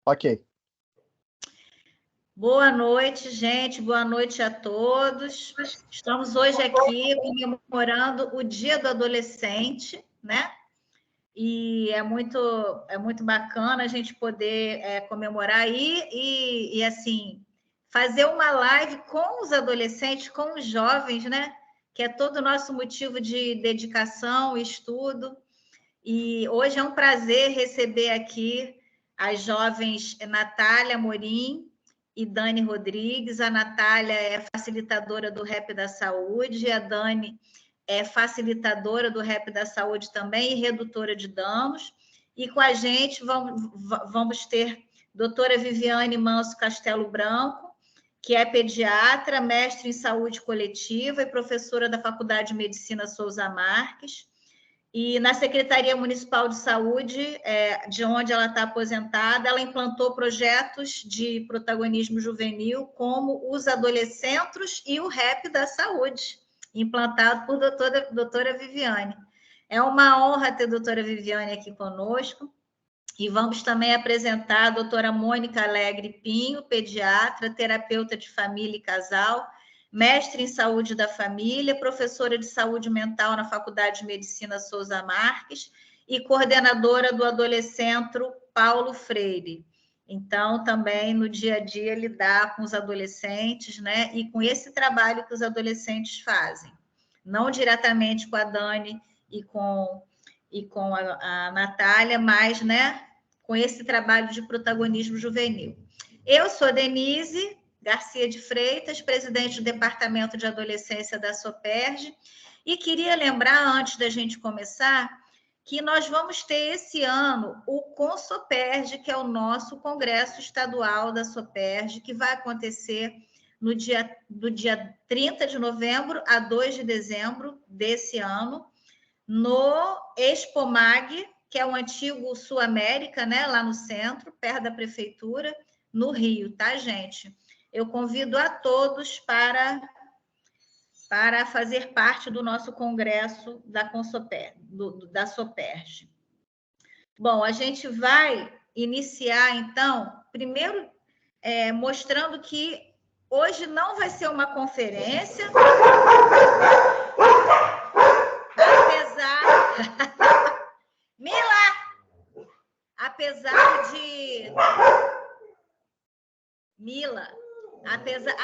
Ok. Boa noite, gente. Boa noite a todos. Estamos hoje aqui comemorando o Dia do Adolescente, né? E é muito bacana a gente poder comemorar e assim, fazer uma live com os adolescentes, com os jovens, né? Que é todo o nosso motivo de dedicação, estudo. E hoje é um prazer receber aqui as jovens Natália Amorim e Dani Rodrigues. A Natália é facilitadora do Rap da Saúde, a Dani é facilitadora do Rap da Saúde também e redutora de danos. E com a gente vamos ter doutora Viviane Manso Castelo Branco, que é pediatra, mestre em saúde coletiva e professora da Faculdade de Medicina Souza Marques. E na Secretaria Municipal de Saúde, de onde ela está aposentada, ela implantou projetos de protagonismo juvenil, como os adolescentes e o Rap da Saúde, implantado por doutora Viviane. É uma honra ter a doutora Viviane aqui conosco. E vamos também apresentar a doutora Mônica Alegre Pinho, pediatra, terapeuta de família e casal, mestre em saúde da família, professora de saúde mental na Faculdade de Medicina Souza Marques e coordenadora do Adolescentro Paulo Freire. Então, também no dia a dia lidar com os adolescentes, né? E com esse trabalho que os adolescentes fazem. Não diretamente com a Dani e com a Natália, mas, né, com esse trabalho de protagonismo juvenil. Eu sou Denise Garcia de Freitas, presidente do Departamento de Adolescência da SOPERJ, e queria lembrar, antes da gente começar, que nós vamos ter esse ano o ConSOPERJ, que é o nosso Congresso Estadual da SOPERJ, que vai acontecer do dia 30 de novembro a 2 de dezembro desse ano, no Expomag, que é o antigo Sul América, né, lá no centro, perto da prefeitura, no Rio, tá, gente? Eu convido a todos para fazer parte do nosso congresso da SOPERJ. Bom, a gente vai iniciar, então, primeiro mostrando que hoje não vai ser uma conferência,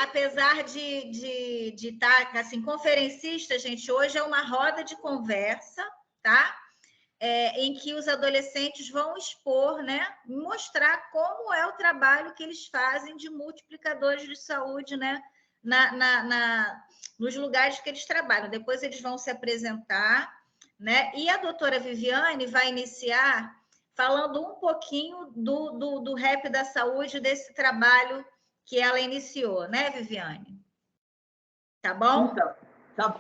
apesar de estar assim, conferencista, gente, hoje é uma roda de conversa, tá? Em que os adolescentes vão expor, né? Mostrar como é o trabalho que eles fazem de multiplicadores de saúde, né? Nos lugares que eles trabalham. Depois eles vão se apresentar, né? E a doutora Viviane vai iniciar falando um pouquinho do Rap da Saúde, desse trabalho que ela iniciou, né, Viviane? Tá bom? Então, tá bom.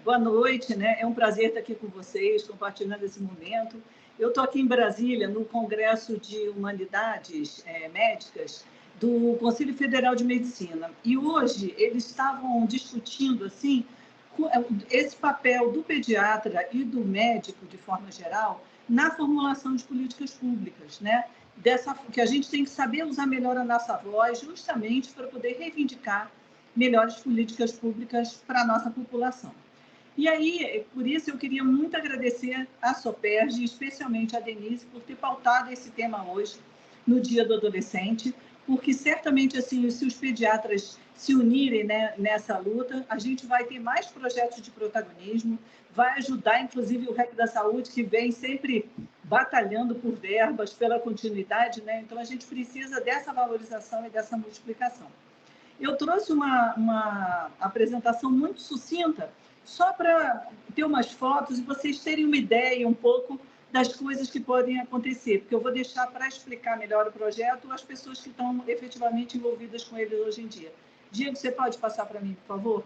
Boa noite, né? É um prazer estar aqui com vocês, compartilhando esse momento. Eu estou aqui em Brasília, no Congresso de Humanidades Médicas do Conselho Federal de Medicina. E hoje eles estavam discutindo, assim, esse papel do pediatra e do médico, de forma geral, na formulação de políticas públicas, né? Que a gente tem que saber usar melhor a nossa voz, justamente para poder reivindicar melhores políticas públicas para a nossa população. E aí, por isso, eu queria muito agradecer à SOPERJ, especialmente a Denise, por ter pautado esse tema hoje, no Dia do Adolescente, porque certamente, assim, se os pediatras se unirem, né, nessa luta, a gente vai ter mais projetos de protagonismo, vai ajudar, inclusive, o Rap da Saúde, que vem sempre batalhando por verbas, pela continuidade, né? Então, a gente precisa dessa valorização e dessa multiplicação. Eu trouxe uma apresentação muito sucinta, só para ter umas fotos e vocês terem uma ideia um pouco das coisas que podem acontecer, porque eu vou deixar para explicar melhor o projeto as pessoas que estão efetivamente envolvidas com ele hoje em dia. Diego, você pode passar para mim, por favor?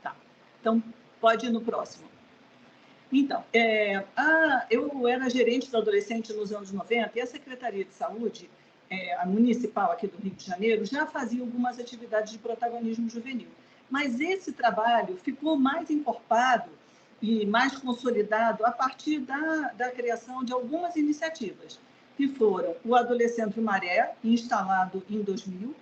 Tá. Então, pode ir no próximo. Então, eu era gerente do adolescente nos anos 90 e a Secretaria de Saúde, a municipal aqui do Rio de Janeiro, já fazia algumas atividades de protagonismo juvenil. Mas esse trabalho ficou mais encorpado e mais consolidado a partir da criação de algumas iniciativas, que foram o Adolescente Maré, instalado em 2000,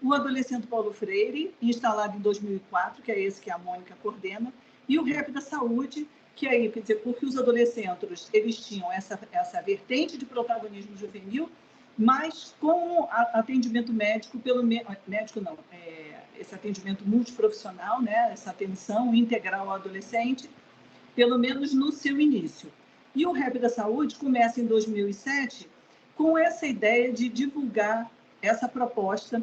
o Adolescente Paulo Freire, instalado em 2004, que é esse que a Mônica coordena, e o Rap da Saúde, que aí, quer dizer, porque os adolescentes, eles tinham essa vertente de protagonismo juvenil, mas com atendimento médico, médico não, esse atendimento multiprofissional, né, essa atenção integral ao adolescente, pelo menos no seu início. E o Rap da Saúde começa em 2007 com essa ideia de divulgar essa proposta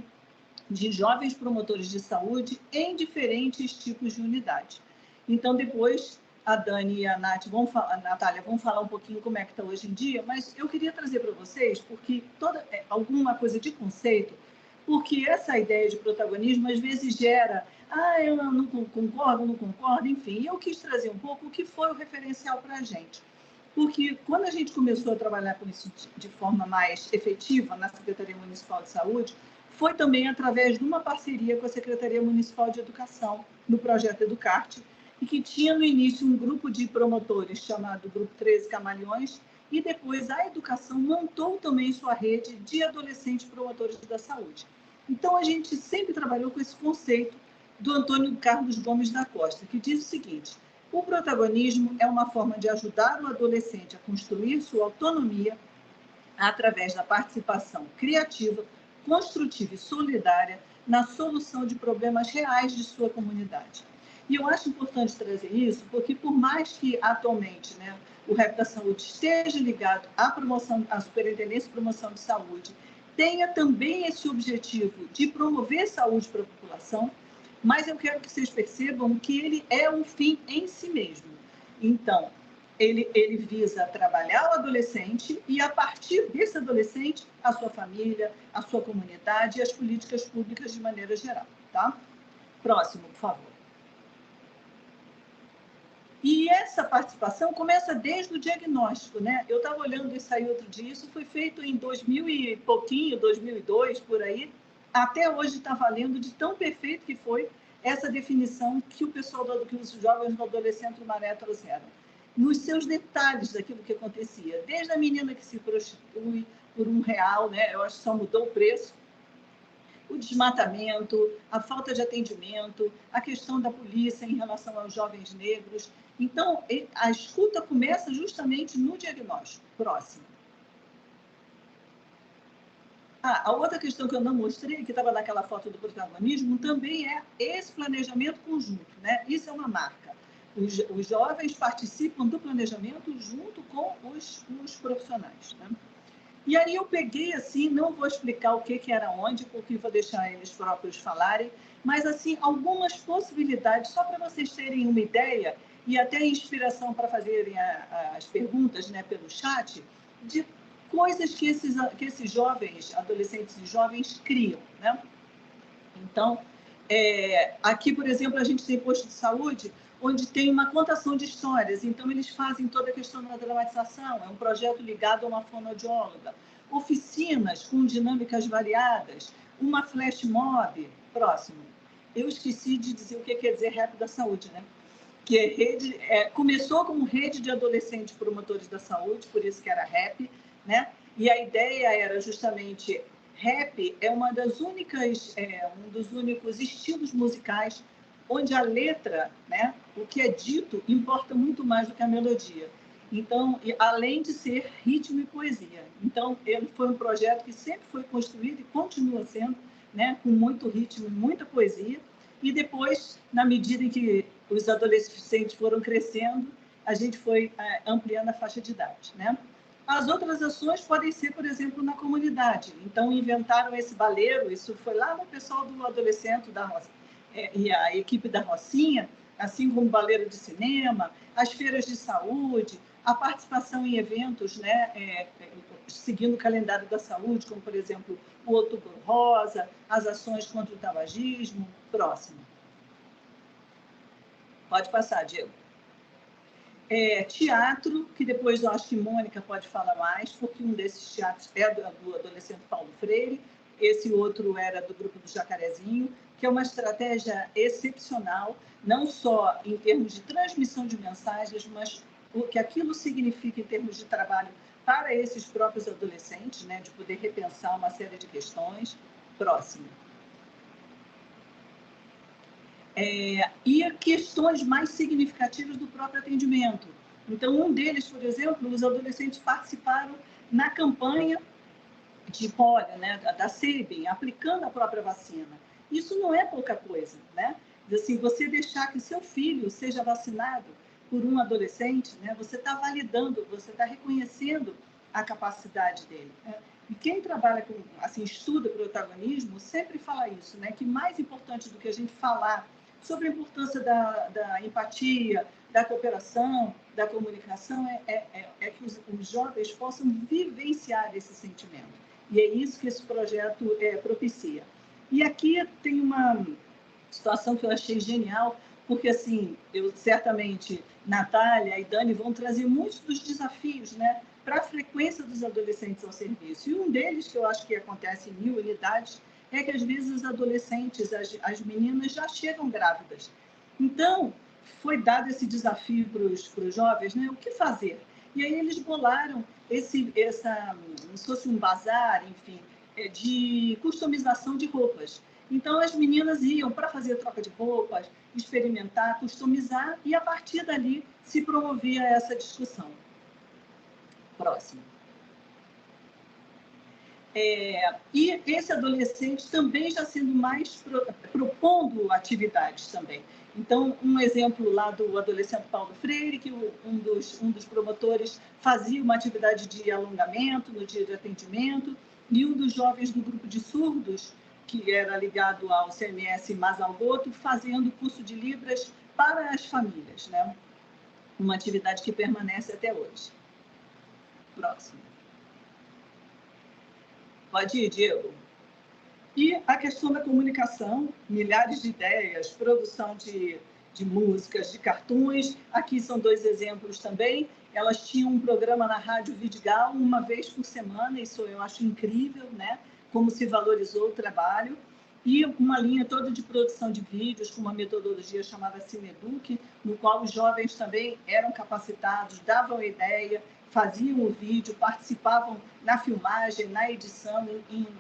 de jovens promotores de saúde em diferentes tipos de unidade. Então, depois, a Dani e a Natália vão falar um pouquinho como é que está hoje em dia, mas eu queria trazer para vocês, porque alguma coisa de conceito, porque essa ideia de protagonismo, às vezes, gera eu não concordo, enfim. Eu quis trazer um pouco o que foi o referencial para a gente. Porque quando a gente começou a trabalhar com isso de forma mais efetiva na Secretaria Municipal de Saúde, foi também através de uma parceria com a Secretaria Municipal de Educação, no projeto Educarte, e que tinha no início um grupo de promotores chamado Grupo 13 Camaleões, e depois a educação montou também sua rede de adolescentes promotores da saúde. Então, a gente sempre trabalhou com esse conceito do Antônio Carlos Gomes da Costa, que diz o seguinte: o protagonismo é uma forma de ajudar o adolescente a construir sua autonomia através da participação criativa, construtiva e solidária na solução de problemas reais de sua comunidade. E eu acho importante trazer isso, porque por mais que atualmente, né, o Rap da Saúde esteja ligado à Superintendência de Promoção de Saúde, tenha também esse objetivo de promover saúde para a população, mas eu quero que vocês percebam que ele é um fim em si mesmo. Então, ele visa trabalhar o adolescente e, a partir desse adolescente, a sua família, a sua comunidade e as políticas públicas de maneira geral. Tá? Próximo, por favor. E essa participação começa desde o diagnóstico, né? Eu estava olhando isso aí outro dia, isso foi feito em 2000 e pouquinho, 2002, por aí. Até hoje está valendo, de tão perfeito que foi essa definição que que os jovens do Adolescente Maré trouxeram. Nos seus detalhes daquilo que acontecia, desde a menina que se prostitui por R$1, né? Eu acho que só mudou o preço, o desmatamento, a falta de atendimento, a questão da polícia em relação aos jovens negros. Então, a escuta começa justamente no diagnóstico. Próximo. A outra questão que eu não mostrei, que estava naquela foto do protagonismo, também é esse planejamento conjunto, né? Isso é uma marca. Os jovens participam do planejamento junto com os profissionais, né? E aí eu peguei, assim, não vou explicar o que era onde, porque vou deixar eles próprios falarem, mas, assim, algumas possibilidades, só para vocês terem uma ideia e até inspiração para fazerem as perguntas, né, pelo chat, de coisas que esses jovens, adolescentes e jovens criam, né? Então, aqui, por exemplo, a gente tem posto de saúde onde tem uma contação de histórias. Então, eles fazem toda a questão da dramatização. É um projeto ligado a uma fonoaudióloga. Oficinas com dinâmicas variadas. Uma flash mob. Próximo. Eu esqueci de dizer o que quer dizer Rap da Saúde, né? Que começou como rede de adolescentes promotores da saúde, por isso que era Rap, né? E a ideia era justamente... Rap é um dos únicos estilos musicais onde a letra, né, o que é dito, importa muito mais do que a melodia. Então, além de ser ritmo e poesia. Então, ele foi um projeto que sempre foi construído e continua sendo, né, com muito ritmo e muita poesia. E depois, na medida em que os adolescentes foram crescendo, a gente foi ampliando a faixa de idade, né? As outras ações podem ser, por exemplo, na comunidade. Então, inventaram esse baleiro, isso foi lá no pessoal do Adolescente e a equipe da Rocinha, assim como o baleiro de cinema, as feiras de saúde, a participação em eventos, né, seguindo o calendário da saúde, como, por exemplo, o Outubro Rosa, as ações contra o tabagismo. Próximo. Pode passar, Diego. Teatro, que depois eu acho que Mônica pode falar mais, porque um desses teatros é do Adolescente Paulo Freire, esse outro era do grupo do Jacarezinho, que é uma estratégia excepcional, não só em termos de transmissão de mensagens, mas o que aquilo significa em termos de trabalho para esses próprios adolescentes, né, de poder repensar uma série de questões. Próximo. E questões mais significativas do próprio atendimento. Então, um deles, por exemplo, os adolescentes participaram na campanha de polio, né, da Sabin, aplicando a própria vacina. Isso não é pouca coisa, né? Assim, você deixar que seu filho seja vacinado por um adolescente, né, você está validando, você está reconhecendo a capacidade dele, né? E quem trabalha com, assim, estuda protagonismo, sempre fala isso, né? Que mais importante do que a gente falar sobre a importância da empatia, da cooperação, da comunicação, é que os jovens possam vivenciar esse sentimento. E é isso que esse projeto propicia. E aqui tem uma situação que eu achei genial, porque, assim, certamente, Natália e Dani vão trazer muitos dos desafios, né, para a frequência dos adolescentes ao serviço. E um deles, que eu acho que acontece em 1000 unidades, é que, às vezes, os adolescentes, as meninas, já chegam grávidas. Então, foi dado esse desafio para os jovens, né, o que fazer? E aí eles bolaram como se fosse um bazar, enfim, de customização de roupas. Então, as meninas iam para fazer troca de roupas, experimentar, customizar, e a partir dali se promovia essa discussão. Próximo. E esse adolescente também já sendo mais propondo atividades também. Então, um exemplo lá do adolescente Paulo Freire, que um dos promotores fazia uma atividade de alongamento no dia de atendimento, e um dos jovens do grupo de surdos, que era ligado ao CMS Mazalgoto, fazendo curso de Libras para as famílias, né? Uma atividade que permanece até hoje. Próximo. Pode ir, Diego. E a questão da comunicação, milhares de ideias, produção de músicas, de cartoons. Aqui são 2 exemplos também. Elas tinham um programa na Rádio Vidigal, uma vez por semana, isso eu acho incrível, né? Como se valorizou o trabalho. E uma linha toda de produção de vídeos, com uma metodologia chamada Cineduc, no qual os jovens também eram capacitados, davam ideia, faziam o vídeo, participavam na filmagem, na edição,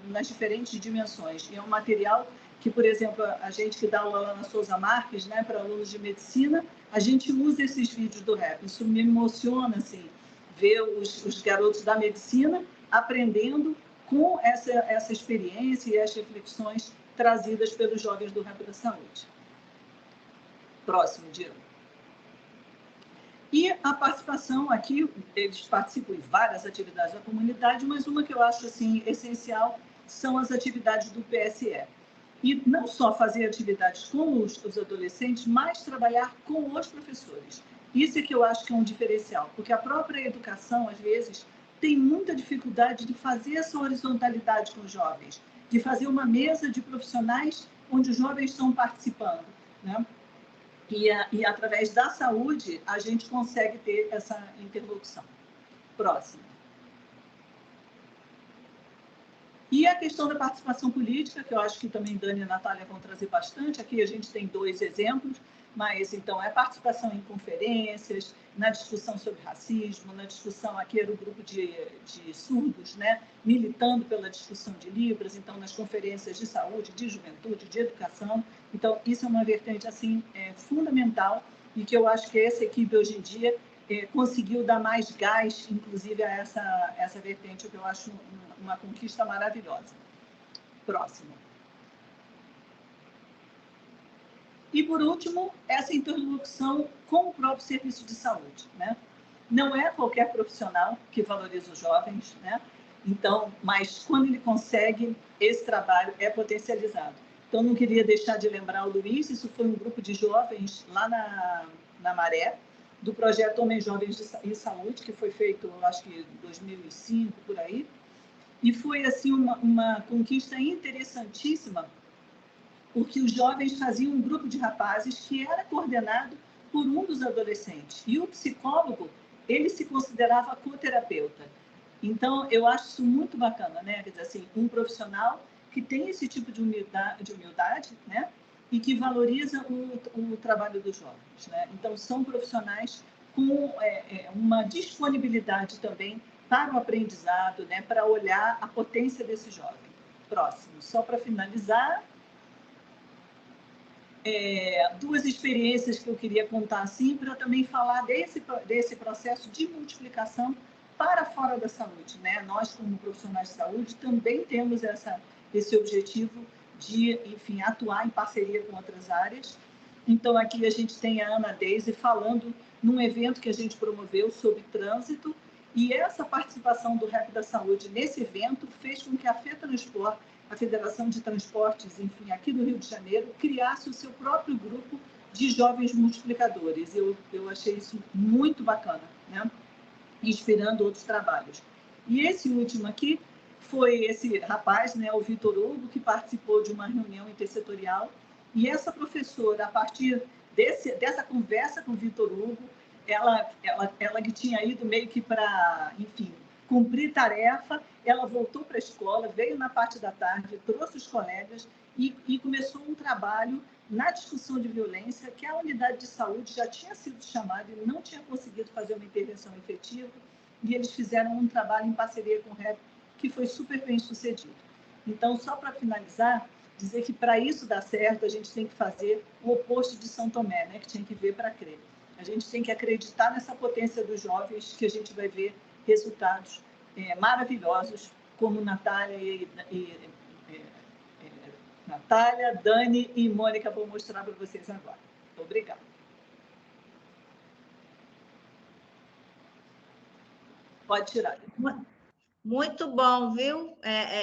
nas diferentes dimensões. E é um material que, por exemplo, a gente que dá aula lá na Souza Marques, né, para alunos de medicina, a gente usa esses vídeos do rap. Isso me emociona, assim, ver os garotos da medicina aprendendo com essa experiência e as reflexões trazidas pelos jovens do rap da saúde. Próximo, Diego. E a participação aqui, eles participam em várias atividades da comunidade, mas uma que eu acho assim, essencial são as atividades do PSE. E não só fazer atividades com os adolescentes, mas trabalhar com os professores. Isso é que eu acho que é um diferencial, porque a própria educação, às vezes, tem muita dificuldade de fazer essa horizontalidade com os jovens, de fazer uma mesa de profissionais onde os jovens estão participando, né? E através da saúde, a gente consegue ter essa interlocução. Próximo. E a questão da participação política, que eu acho que também Dani e a Natália vão trazer bastante. Aqui a gente tem 2 exemplos, mas, então, é participação em conferências, na discussão sobre racismo, na discussão, aqui era o grupo de surdos, né, militando pela discussão de Libras, então, nas conferências de saúde, de juventude, de educação. Então, isso é uma vertente, assim, fundamental, e que eu acho que essa equipe, hoje em dia, conseguiu dar mais gás, inclusive, a essa vertente, que eu acho uma conquista maravilhosa. Próximo. E, por último, essa interlocução com o próprio serviço de saúde, né? Não é qualquer profissional que valoriza os jovens, né? Então, mas quando ele consegue, esse trabalho é potencializado. Então, não queria deixar de lembrar o Luiz, isso foi um grupo de jovens lá na Maré, do projeto Homens Jovens em Saúde, que foi feito, acho que em 2005, por aí, e foi, assim, uma conquista interessantíssima, porque os jovens faziam um grupo de rapazes que era coordenado por um dos adolescentes. E o psicólogo, ele se considerava coterapeuta. Então, eu acho isso muito bacana, né? Quer dizer, assim, um profissional que tem esse tipo de humildade, né? E que valoriza o trabalho dos jovens, né? Então, são profissionais com uma disponibilidade também para o aprendizado, né? Para olhar a potência desse jovem. Próximo, só para finalizar, duas experiências que eu queria contar assim, para também falar desse processo de multiplicação para fora da saúde, né? Nós, como profissionais de saúde, também temos esse objetivo de, enfim, atuar em parceria com outras áreas. Então, aqui a gente tem a Ana Deise falando num evento que a gente promoveu sobre trânsito, e essa participação do Rap da Saúde nesse evento fez com que a FETransport, a Federação de Transportes, enfim, aqui do Rio de Janeiro, criasse o seu próprio grupo de jovens multiplicadores. Eu achei isso muito bacana, né? Inspirando outros trabalhos. E esse último aqui foi esse rapaz, né, o Vitor Hugo, que participou de uma reunião intersetorial, e essa professora, a partir dessa conversa com o Vitor Hugo, ela que tinha ido meio que para, enfim, cumprir tarefa, ela voltou para a escola, veio na parte da tarde, trouxe os colegas e começou um trabalho na discussão de violência, que a unidade de saúde já tinha sido chamada e não tinha conseguido fazer uma intervenção efetiva, e eles fizeram um trabalho em parceria com o REP, que foi super bem sucedido. Então, só para finalizar, dizer que para isso dar certo, a gente tem que fazer o oposto de São Tomé, né? Que tinha que ver para crer. A gente tem que acreditar nessa potência dos jovens, que a gente vai ver resultados maravilhosos, como Natália, Dani e Mônica vão mostrar para vocês agora. Obrigada. Pode tirar. Muito bom, viu?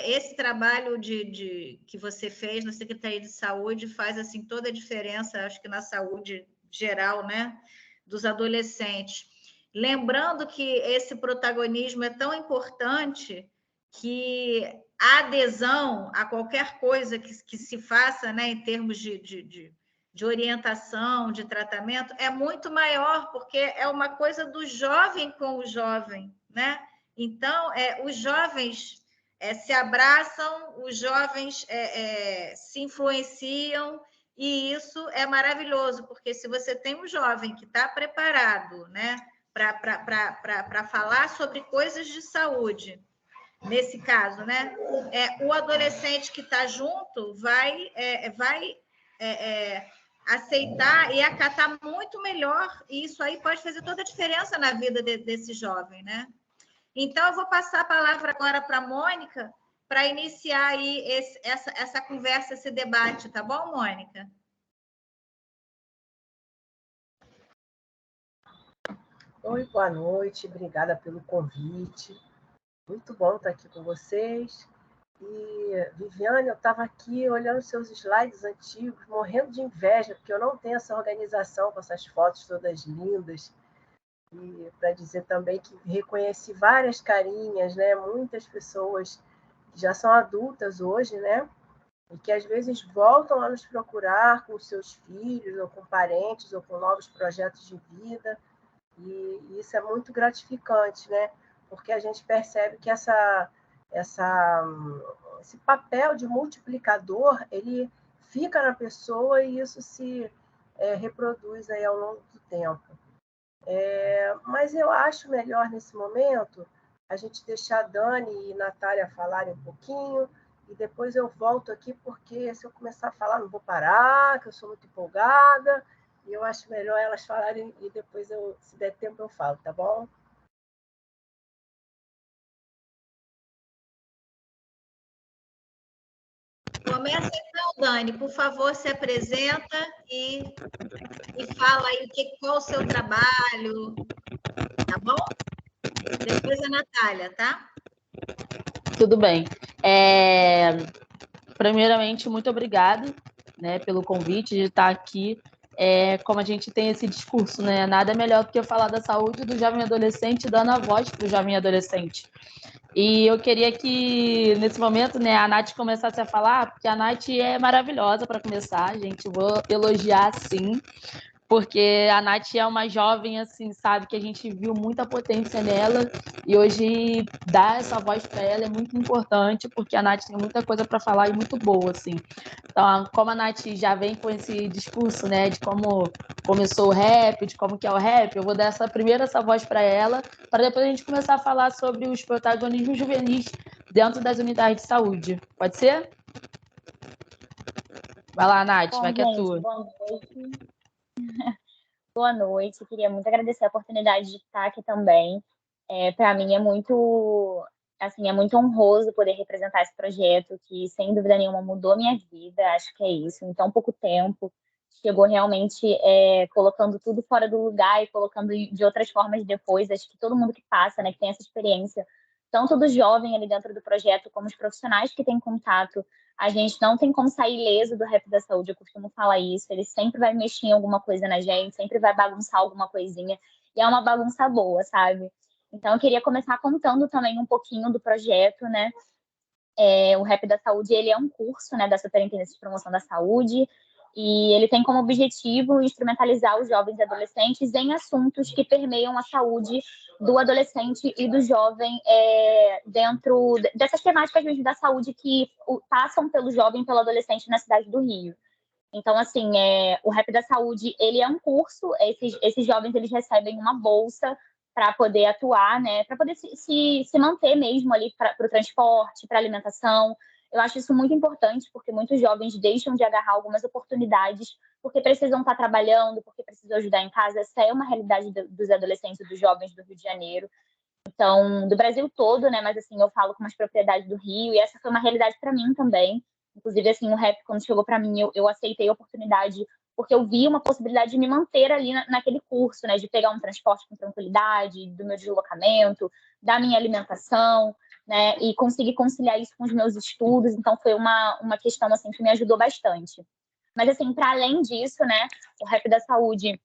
Esse trabalho que você fez na Secretaria de Saúde faz assim toda a diferença, acho que na saúde geral, né, dos adolescentes. Lembrando que esse protagonismo é tão importante que a adesão a qualquer coisa que se faça, né, em termos de orientação, de tratamento, é muito maior, porque é uma coisa do jovem com o jovem, né? Então, os jovens se abraçam, os jovens se influenciam, e isso é maravilhoso, porque se você tem um jovem que está preparado, né, para falar sobre coisas de saúde, nesse caso, né, o adolescente que está junto vai aceitar e acatar muito melhor, e isso aí pode fazer toda a diferença na vida desse jovem, né? Então, eu vou passar a palavra agora para a Mônica, para iniciar aí essa conversa, esse debate, tá bom, Mônica? Oi, boa noite, obrigada pelo convite. Muito bom estar aqui com vocês. E, Viviane, eu estava aqui olhando seus slides antigos, morrendo de inveja, porque eu não tenho essa organização com essas fotos todas lindas. E para dizer também que reconheci várias carinhas, né? Muitas pessoas que já são adultas hoje, né? E que às vezes voltam a nos procurar com seus filhos, ou com parentes, ou com novos projetos de vida. E isso é muito gratificante, né? Porque a gente percebe que esse papel de multiplicador, ele fica na pessoa e isso se reproduz aí ao longo do tempo. Mas eu acho melhor, nesse momento, a gente deixar a Dani e a Natália falarem um pouquinho, e depois eu volto aqui, porque se eu começar a falar, não vou parar, que eu sou muito empolgada, e eu acho melhor elas falarem, e depois, se der tempo, eu falo, tá bom? Começa então, Dani, por favor, se apresenta e fala aí qual o seu trabalho, tá bom? Depois a Natália, tá? Tudo bem. Primeiramente, muito obrigada, né, pelo convite de estar aqui. Como a gente tem esse discurso, né, nada melhor do que eu falar da saúde do jovem adolescente, dando a voz para o jovem adolescente. E eu queria que, nesse momento, né, a Nath começasse a falar, porque a Nath é maravilhosa para começar, gente. Vou elogiar, sim, porque a Nath é uma jovem, assim, sabe, que a gente viu muita potência nela, e hoje dar essa voz para ela é muito importante, porque a Nath tem muita coisa para falar e muito boa, assim. Então, como a Nath já vem com esse discurso, né, de como começou o rap, de como que é o rap, eu vou dar essa voz para ela, para depois a gente começar a falar sobre os protagonismos juvenis dentro das unidades de saúde. Pode ser? Vai lá, Nath, Bom, vai que é gente, tua. boa noite. Boa noite. Queria muito agradecer a oportunidade de estar aqui também. Para mim é muito honroso poder representar esse projeto que, sem dúvida nenhuma, mudou minha vida. Acho que é isso. Em tão pouco tempo, chegou realmente colocando tudo fora do lugar e colocando de outras formas depois. Acho que todo mundo que passa, né, que tem essa experiência, tanto do jovem ali dentro do projeto, como os profissionais que têm contato, a gente não tem como sair ileso do rap da saúde, eu costumo falar isso. Ele sempre vai mexer em alguma coisa na gente, sempre vai bagunçar alguma coisinha. E é uma bagunça boa, sabe? Então, eu queria começar contando também um pouquinho do projeto, né? O Rap da Saúde, ele é um curso, né, da Superintendência de Promoção da Saúde, e ele tem como objetivo instrumentalizar os jovens e adolescentes em assuntos que permeiam a saúde do adolescente e do jovem dentro dessas temáticas mesmo da saúde que passam pelo jovem e pelo adolescente na cidade do Rio. Então, assim, o Rap da Saúde, ele é um curso, esses jovens, eles recebem uma bolsa para poder atuar, né, para poder se manter mesmo ali para o transporte, para alimentação. Eu acho isso muito importante, porque muitos jovens deixam de agarrar algumas oportunidades porque precisam estar trabalhando, porque precisam ajudar em casa. Essa é uma realidade dos adolescentes e dos jovens do Rio de Janeiro. Então, do Brasil todo, né, mas assim, eu falo com umas propriedades do Rio, e essa foi uma realidade para mim também. Inclusive, assim, o rap, quando chegou para mim, eu aceitei a oportunidade porque eu vi uma possibilidade de me manter ali naquele curso, né? De pegar um transporte com tranquilidade, do meu deslocamento, da minha alimentação, né? E conseguir conciliar isso com os meus estudos. Então, foi uma questão, assim, que me ajudou bastante. Mas, assim, para além disso, né? O Rap da Saúde,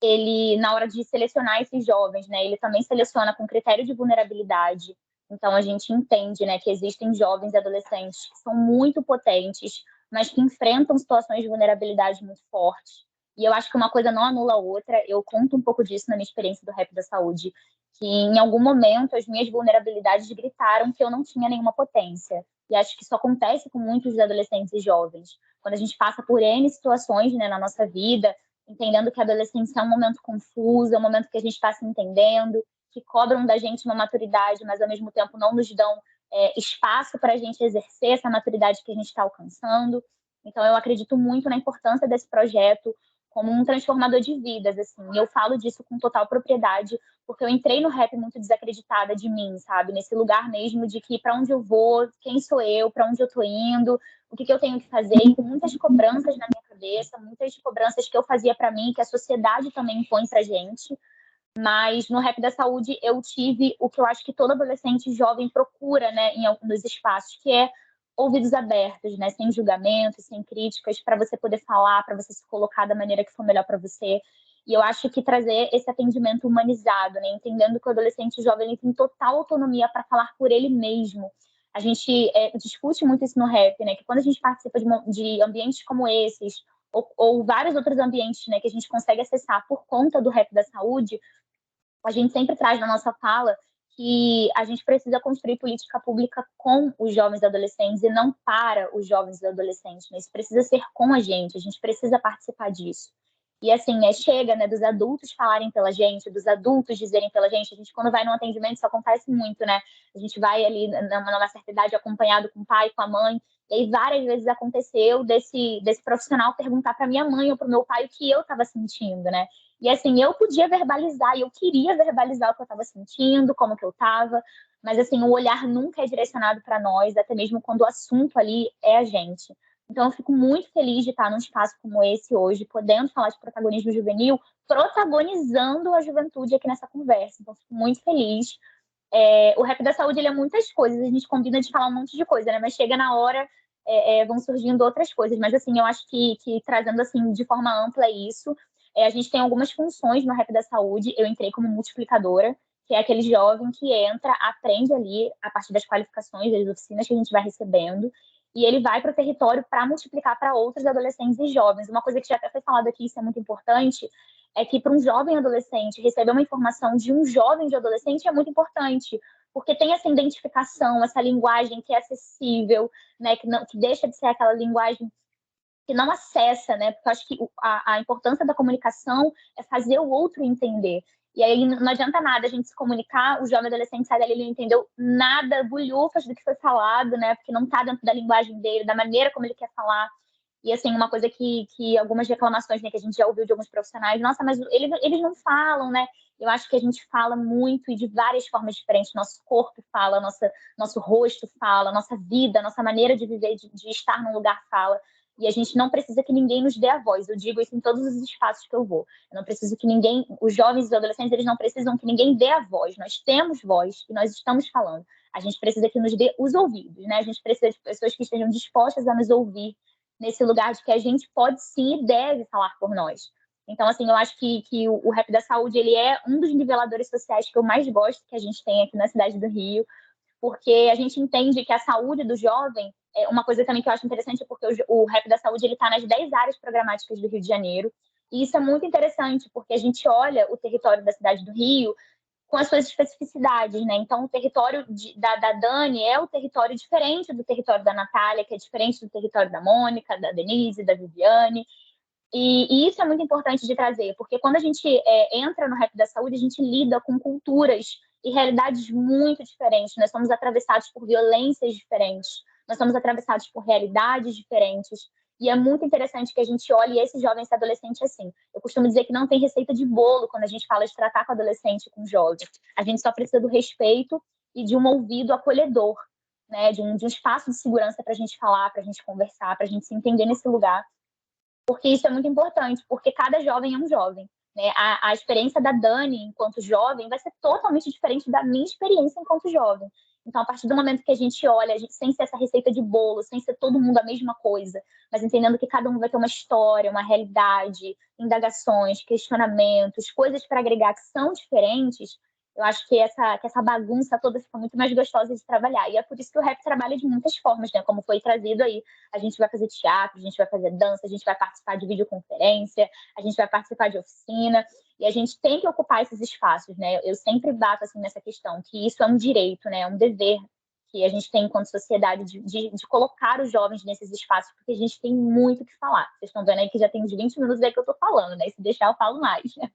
ele, na hora de selecionar esses jovens, né? Ele também seleciona com critério de vulnerabilidade. Então, a gente entende, né, que existem jovens e adolescentes que são muito potentes, mas que enfrentam situações de vulnerabilidade muito fortes. E eu acho que uma coisa não anula a outra. Eu conto um pouco disso na minha experiência do Rap da Saúde, que em algum momento as minhas vulnerabilidades gritaram que eu não tinha nenhuma potência. E acho que isso acontece com muitos adolescentes e jovens. Quando a gente passa por N situações, né, na nossa vida, entendendo que a adolescência é um momento confuso, é um momento que a gente está se entendendo, que cobram da gente uma maturidade, mas ao mesmo tempo não nos dão espaço para a gente exercer essa maturidade que a gente está alcançando. Então, eu acredito muito na importância desse projeto como um transformador de vidas, assim. E eu falo disso com total propriedade, porque eu entrei no rap muito desacreditada de mim, sabe? Nesse lugar mesmo de que para onde eu vou, quem sou eu, para onde eu tô indo, o que eu tenho que fazer, e com muitas cobranças na minha cabeça, muitas cobranças que eu fazia para mim, que a sociedade também impõe pra gente. Mas no Rap da Saúde eu tive o que eu acho que todo adolescente jovem procura, né, em alguns espaços, que é ouvidos abertos, né, sem julgamentos, sem críticas, para você poder falar, para você se colocar da maneira que for melhor para você. E eu acho que trazer esse atendimento humanizado, né, entendendo que o adolescente jovem ele tem total autonomia para falar por ele mesmo. A gente discute muito isso no rap, né, que quando a gente participa de ambientes como esses, ou vários outros ambientes, né, que a gente consegue acessar por conta do Rap da Saúde, a gente sempre traz na nossa fala que a gente precisa construir política pública com os jovens e adolescentes e não para os jovens e adolescentes, né? Isso precisa ser com a gente precisa participar disso. E assim, chega, né, dos adultos falarem pela gente, dos adultos dizerem pela gente. A gente, quando vai num atendimento, isso acontece muito, né? A gente vai ali numa certa idade acompanhado com o pai, com a mãe, e aí várias vezes aconteceu desse profissional perguntar para minha mãe ou para o meu pai o que eu estava sentindo, né? E assim, eu podia verbalizar, e eu queria verbalizar o que eu estava sentindo, como que eu estava, mas assim, o olhar nunca é direcionado para nós, até mesmo quando o assunto ali é a gente. Então, eu fico muito feliz de estar num espaço como esse hoje, podendo falar de protagonismo juvenil, protagonizando a juventude aqui nessa conversa. Então, fico muito feliz. O Rap da Saúde, ele é muitas coisas, a gente combina de falar um monte de coisa, né? Mas chega na hora, vão surgindo outras coisas. Mas, assim, eu acho que trazendo, assim, de forma ampla isso, a gente tem algumas funções no Rap da Saúde. Eu entrei como multiplicadora, que é aquele jovem que entra, aprende ali, a partir das qualificações, das oficinas que a gente vai recebendo, e ele vai para o território para multiplicar para outros adolescentes e jovens. Uma coisa que já até foi falado aqui, isso é muito importante, é que para um jovem adolescente receber uma informação de um jovem de adolescente é muito importante, porque tem essa identificação, essa linguagem que é acessível, né, que deixa de ser aquela linguagem que não acessa, né? Porque eu acho que a importância da comunicação é fazer o outro entender. E aí não adianta nada a gente se comunicar, o jovem adolescente sai dali e não entendeu nada, bulhufas do que foi falado, né? Porque não está dentro da linguagem dele, da maneira como ele quer falar. E, assim, uma coisa que algumas reclamações, né, que a gente já ouviu de alguns profissionais, nossa, mas eles não falam, né? Eu acho que a gente fala muito e de várias formas diferentes. Nosso corpo fala, nosso rosto fala, nossa vida, nossa maneira de viver, de estar num lugar fala. E a gente não precisa que ninguém nos dê a voz. Eu digo isso em todos os espaços que eu vou. Eu não preciso que ninguém, os jovens e os adolescentes, eles não precisam que ninguém dê a voz. Nós temos voz e nós estamos falando. A gente precisa que nos dê os ouvidos, né? A gente precisa de pessoas que estejam dispostas a nos ouvir nesse lugar de que a gente pode sim e deve falar por nós. Então, assim, eu acho que o Rap da Saúde, ele é um dos niveladores sociais que eu mais gosto que a gente tem aqui na cidade do Rio, porque a gente entende que a saúde do jovem é uma coisa também que eu acho interessante, porque o Rap da Saúde ele está nas 10 áreas programáticas do Rio de Janeiro, e isso é muito interessante, porque a gente olha o território da cidade do Rio com as suas especificidades, né? Então, o território da Dani é o território diferente do território da Natália, que é diferente do território da Mônica, da Denise, da Viviane, e isso é muito importante de trazer, porque quando a gente entra no Rap da Saúde, a gente lida com culturas e realidades muito diferentes. Nós somos atravessados por violências diferentes, nós somos atravessados por realidades diferentes. E é muito interessante que a gente olhe esse jovem, esse adolescente assim. Eu costumo dizer que não tem receita de bolo quando a gente fala de tratar com adolescente e com jovem. A gente só precisa do respeito e de um ouvido acolhedor, né? De um espaço de segurança para a gente falar, para a gente conversar, para a gente se entender nesse lugar. Porque isso é muito importante, porque cada jovem é um jovem, né? A experiência da Dani enquanto jovem vai ser totalmente diferente da minha experiência enquanto jovem. Então, a partir do momento que a gente olha, sem ser essa receita de bolo, sem ser todo mundo a mesma coisa, mas entendendo que cada um vai ter uma história, uma realidade, indagações, questionamentos, coisas para agregar que são diferentes, eu acho que essa bagunça toda fica muito mais gostosa de trabalhar. E é por isso que o rap trabalha de muitas formas, né? Como foi trazido aí. A gente vai fazer teatro, a gente vai fazer dança, a gente vai participar de videoconferência, a gente vai participar de oficina. E a gente tem que ocupar esses espaços, né? Eu sempre bato assim, nessa questão, que isso é um direito, né? É um dever que a gente tem enquanto sociedade de colocar os jovens nesses espaços, porque a gente tem muito o que falar. Vocês estão vendo aí que já tem uns 20 minutos aí que eu tô falando, né? E se deixar, eu falo mais, né?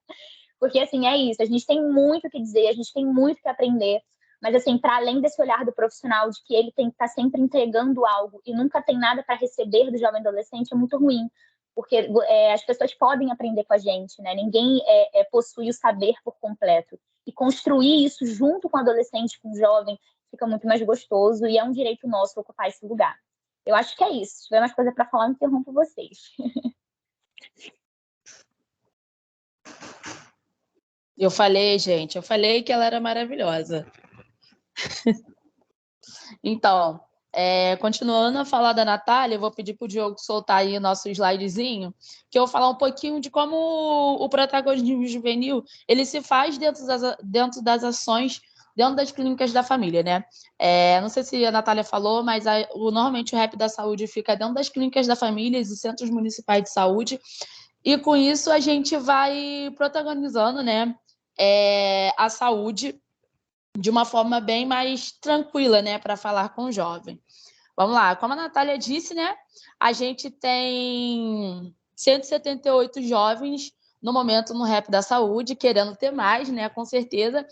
Porque, assim, é isso. A gente tem muito o que dizer, a gente tem muito o que aprender. Mas, assim, para além desse olhar do profissional de que ele tem que estar sempre entregando algo e nunca tem nada para receber do jovem adolescente, é muito ruim. Porque as pessoas podem aprender com a gente, né? Ninguém possui o saber por completo. E construir isso junto com o adolescente, com o jovem, fica muito mais gostoso e é um direito nosso ocupar esse lugar. Eu acho que é isso. Se tiver mais coisa para falar, eu interrompo vocês. Eu falei, gente, que ela era maravilhosa. Então, continuando a falar da Natália, eu vou pedir para o Diogo soltar aí o nosso slidezinho, que eu vou falar um pouquinho de como o protagonismo juvenil ele se faz dentro das ações, dentro das clínicas da família, né? Não sei se a Natália falou, mas normalmente o Rap da Saúde fica dentro das clínicas da família e centros municipais de saúde, e com isso a gente vai protagonizando, né, a saúde de uma forma bem mais tranquila, né, para falar com o jovem. Vamos lá, como a Natália disse, né, a gente tem 178 jovens no momento no Rap da Saúde, querendo ter mais, né, com certeza,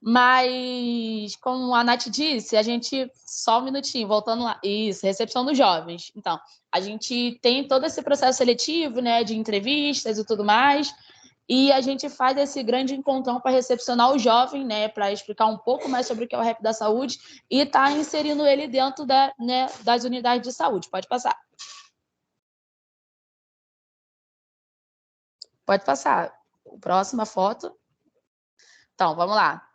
mas, como a Nath disse, a gente, só um minutinho, voltando lá, isso, recepção dos jovens. Então, a gente tem todo esse processo seletivo, né, de entrevistas e tudo mais, e a gente faz esse grande encontrão para recepcionar o jovem, né, para explicar um pouco mais sobre o que é o Rap da Saúde e tá inserindo ele dentro das unidades de saúde. Pode passar. Pode passar. Próxima foto. Então, vamos lá.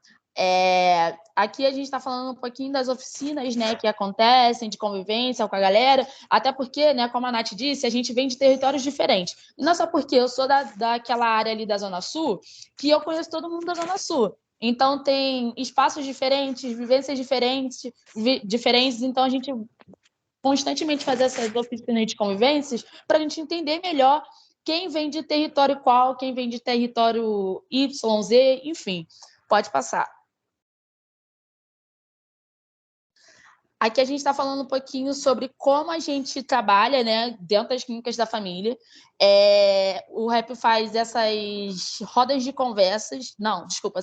Aqui a gente está falando um pouquinho das oficinas, né, que acontecem, de convivência com a galera, até porque, né, como a Nath disse, a gente vem de territórios diferentes. Não é só porque eu sou daquela área ali da Zona Sul, que eu conheço todo mundo da Zona Sul. Então, tem espaços diferentes, vivências diferentes, então a gente constantemente fazer essas oficinas de convivências para a gente entender melhor quem vem de território qual, quem vem de território Y, Z, enfim. Pode passar. Aqui a gente está falando um pouquinho sobre como a gente trabalha, né, dentro das clínicas da família. O REP faz essas rodas de conversas,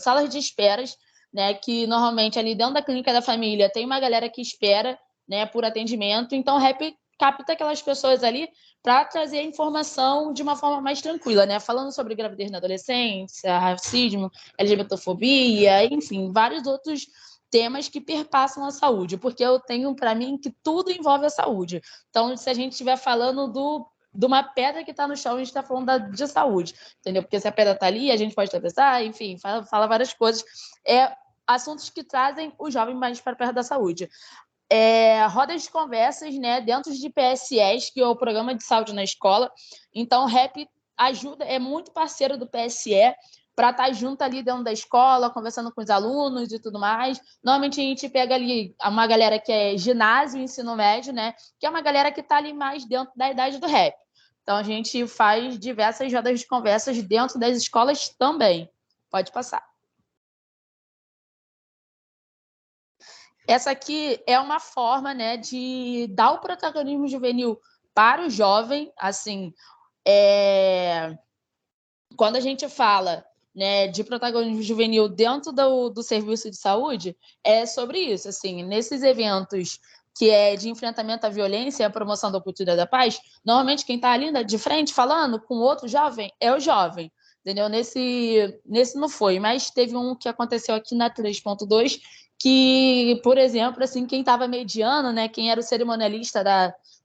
salas de esperas, né, que normalmente ali dentro da clínica da família tem uma galera que espera, né, por atendimento. Então, o REP capta aquelas pessoas ali para trazer a informação de uma forma mais tranquila, né, falando sobre gravidez na adolescência, racismo, LGBTfobia, enfim, vários outros temas que perpassam a saúde, porque eu tenho para mim que tudo envolve a saúde. Então, se a gente estiver falando de uma pedra que está no chão, a gente está falando de saúde, entendeu? Porque se a pedra está ali, a gente pode tropeçar, enfim, fala várias coisas. Assuntos que trazem o jovem mais para perto da saúde. Rodas de conversas, né, dentro de PSS, que é o Programa de Saúde na Escola. Então, o REP ajuda, é muito parceiro do PSE, para estar junto ali dentro da escola, conversando com os alunos e tudo mais. Normalmente a gente pega ali uma galera que é ginásio, ensino médio, né? Que é uma galera que está ali mais dentro da idade do REP. Então a gente faz diversas rodas de conversas dentro das escolas também. Pode passar. Essa aqui é uma forma, né, de dar o protagonismo juvenil para o jovem. Assim, quando a gente fala, né, de protagonismo juvenil dentro do serviço de saúde, é sobre isso. Assim, nesses eventos que é de enfrentamento à violência e a promoção da cultura da paz, normalmente quem está ali de frente falando com outro jovem é o jovem, entendeu? Nesse não foi, mas teve um que aconteceu aqui na 3.2 que, por exemplo, assim, quem estava mediando, né, quem era o cerimonialista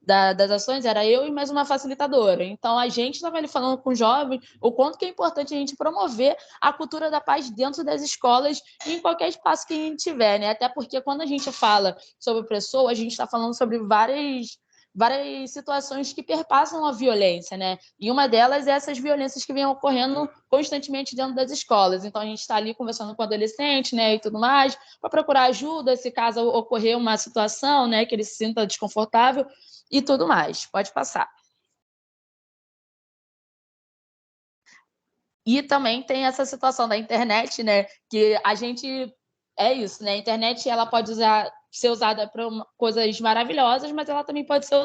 das ações era eu e mais uma facilitadora. Então, a gente estava ali falando com o jovem o quanto que é importante a gente promover a cultura da paz dentro das escolas e em qualquer espaço que a gente tiver, né? Até porque quando a gente fala sobre opressor, a gente está falando sobre várias situações que perpassam a violência, né? E uma delas é essas violências que vêm ocorrendo constantemente dentro das escolas. Então, a gente está ali conversando com o adolescente, né, e tudo mais, para procurar ajuda se caso ocorrer uma situação, né, que ele se sinta desconfortável e tudo mais. Pode passar. E também tem essa situação da internet, né, que a gente... É isso, né? A internet ela pode ser usada para coisas maravilhosas, mas ela também pode ser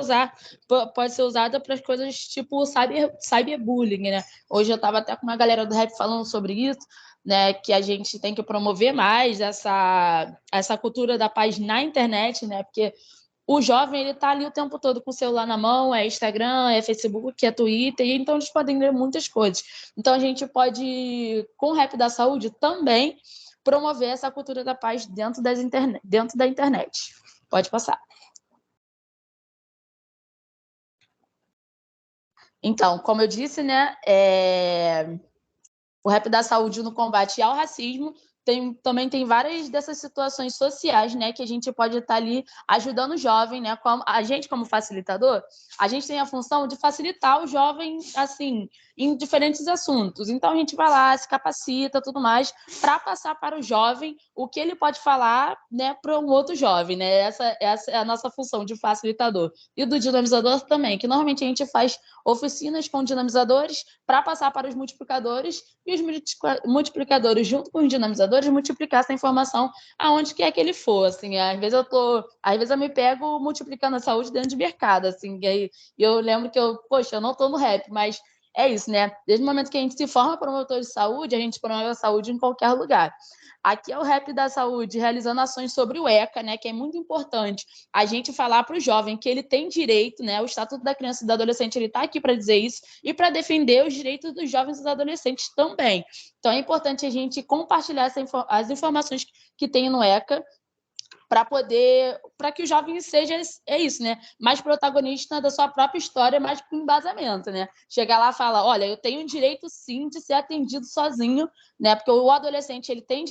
usada para coisas tipo cyberbullying, né? Hoje eu estava até com uma galera do REP falando sobre isso, né? Que a gente tem que promover mais essa cultura da paz na internet, né? Porque o jovem ele está ali o tempo todo com o celular na mão, é Instagram, é Facebook, é Twitter, então eles podem ler muitas coisas. Então a gente pode, com o REP da Saúde, também promover essa cultura da paz dentro da internet. Pode passar. Então, como eu disse, né, o REP da Saúde no combate ao racismo também tem várias dessas situações sociais, né, que a gente pode estar ali ajudando o jovem, né, a gente como facilitador, a gente tem a função de facilitar o jovem, assim, em diferentes assuntos. Então, a gente vai lá, se capacita, tudo mais, para passar para o jovem o que ele pode falar, né, para um outro jovem, né, essa é a nossa função de facilitador. E do dinamizador também, que normalmente a gente faz oficinas com dinamizadores para passar para os multiplicadores e os multiplicadores, junto com os dinamizadores, multiplicar essa informação aonde quer que ele for, assim, às vezes eu me pego multiplicando a saúde dentro de mercado, assim, e aí eu lembro que eu não estou no REP, mas é isso, né? Desde o momento que a gente se forma promotor de saúde, a gente promove a saúde em qualquer lugar. Aqui é o REP da Saúde realizando ações sobre o ECA, né, que é muito importante a gente falar para o jovem que ele tem direito, né, o Estatuto da Criança e do Adolescente ele está aqui para dizer isso e para defender os direitos dos jovens e dos adolescentes também. Então é importante a gente compartilhar as informações que tem no ECA para que o jovem seja isso, né? Mais protagonista da sua própria história, mais com embasamento, né? Chegar lá e falar, olha, eu tenho direito sim de ser atendido sozinho, né? Porque o adolescente ele tem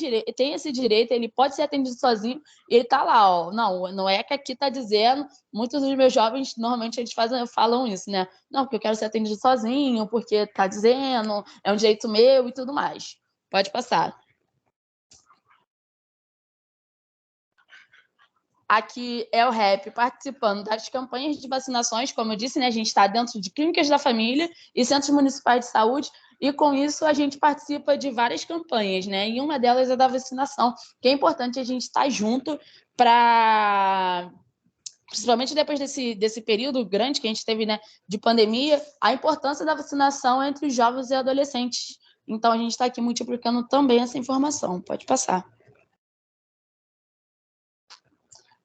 esse direito, ele pode ser atendido sozinho, e ele tá lá, ó, não é que aqui tá dizendo, muitos dos meus jovens normalmente eles falam isso, né? Não, porque eu quero ser atendido sozinho, porque tá dizendo, é um direito meu e tudo mais. Pode passar. Aqui é o REP participando das campanhas de vacinações, como eu disse, né? A gente está dentro de clínicas da família e centros municipais de saúde, e com isso a gente participa de várias campanhas, né? E uma delas é da vacinação, que é importante a gente estar junto para, principalmente depois desse período grande que a gente teve, né, de pandemia, a importância da vacinação entre os jovens e adolescentes. Então, a gente está aqui multiplicando também essa informação. Pode passar.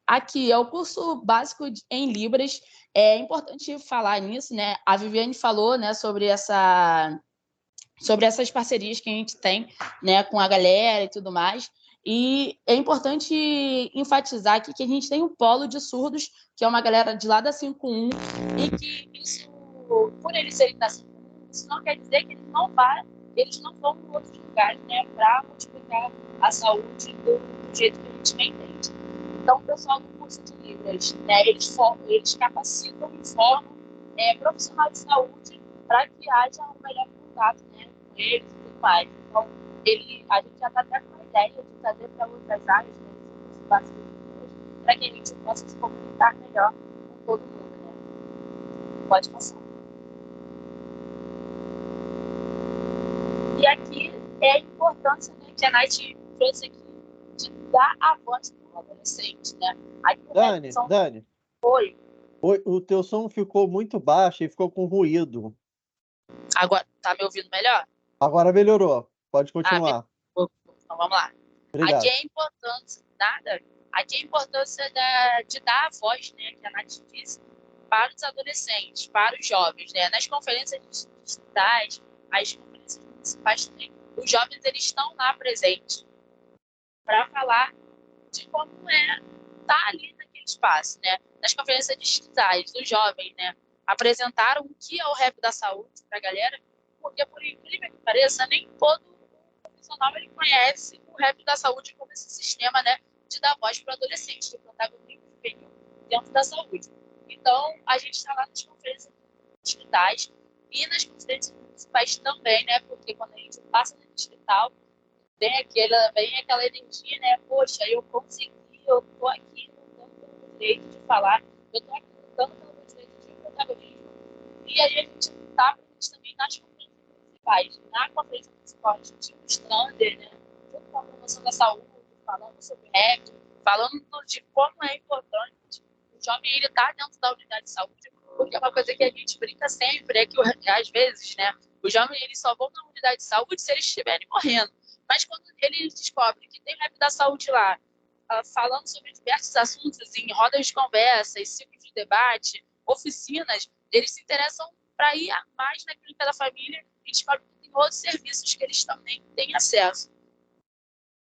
Aqui é o curso básico em Libras. É importante falar nisso, né? A Viviane falou, né, sobre essas parcerias que a gente tem, né, com a galera e tudo mais. E é importante enfatizar aqui que a gente tem um polo de surdos, que é uma galera de lá da 51, e que isso, por eles serem da 51, isso não quer dizer que eles não vão em outros lugares, né, para multiplicar a saúde do jeito que a gente bem entende. Então, o pessoal do curso de Libras, né, eles capacitam e formam profissionais de saúde para que haja um melhor contato, né, com eles e tudo mais. Então, a gente já está até com a ideia de trazer para outras áreas, né, esse curso de Libras, para que a gente possa se comunicar melhor com todo mundo, né? Pode passar. E aqui é a importância, né, que a Nath trouxe aqui de dar a voz para o adolescente, né? Dani, Oi. o teu som ficou muito baixo e ficou com ruído. Agora, tá me ouvindo melhor? Agora melhorou. Pode continuar. Então, vamos lá. Obrigado. Aqui é a importância de dar a voz, né, que a Nath disse, para os adolescentes, para os jovens, né? Nas conferências distritais, as conferências municipais também, os jovens eles estão lá presentes para falar de como é estar ali naquele espaço, né? Nas conferências distritais, os jovens, né, apresentaram o que é o REP da saúde para a galera, porque, por incrível que pareça, nem todo profissional ele conhece o REP da saúde como esse sistema, né, de dar voz para o adolescente, de protagonismo juvenil dentro da saúde. Então, a gente está lá nas conferências distritais e nas conferências municipais também, né, porque quando a gente passa na distrital, vem aquela energia, né, poxa, eu consegui, eu tô aqui lutando pelo direito de falar, eu tô aqui lutando pelo direito de protagonismo, e aí a gente está presente também nas conferências municipais. Na conferência municipal, a gente tinha um stander, né, junto com a promoção da saúde, falando sobre REP, falando de como é importante o jovem ele estar dentro da unidade de saúde, porque é uma coisa que a gente brinca sempre, é que às vezes, né, os jovens eles só vão na unidade de saúde se eles estiverem morrendo. Mas quando ele descobre que tem REP da saúde lá, falando sobre diversos assuntos, em rodas de conversa, ciclos de debate, oficinas, eles se interessam para ir mais na clínica da família e descobrem que tem outros serviços que eles também têm acesso.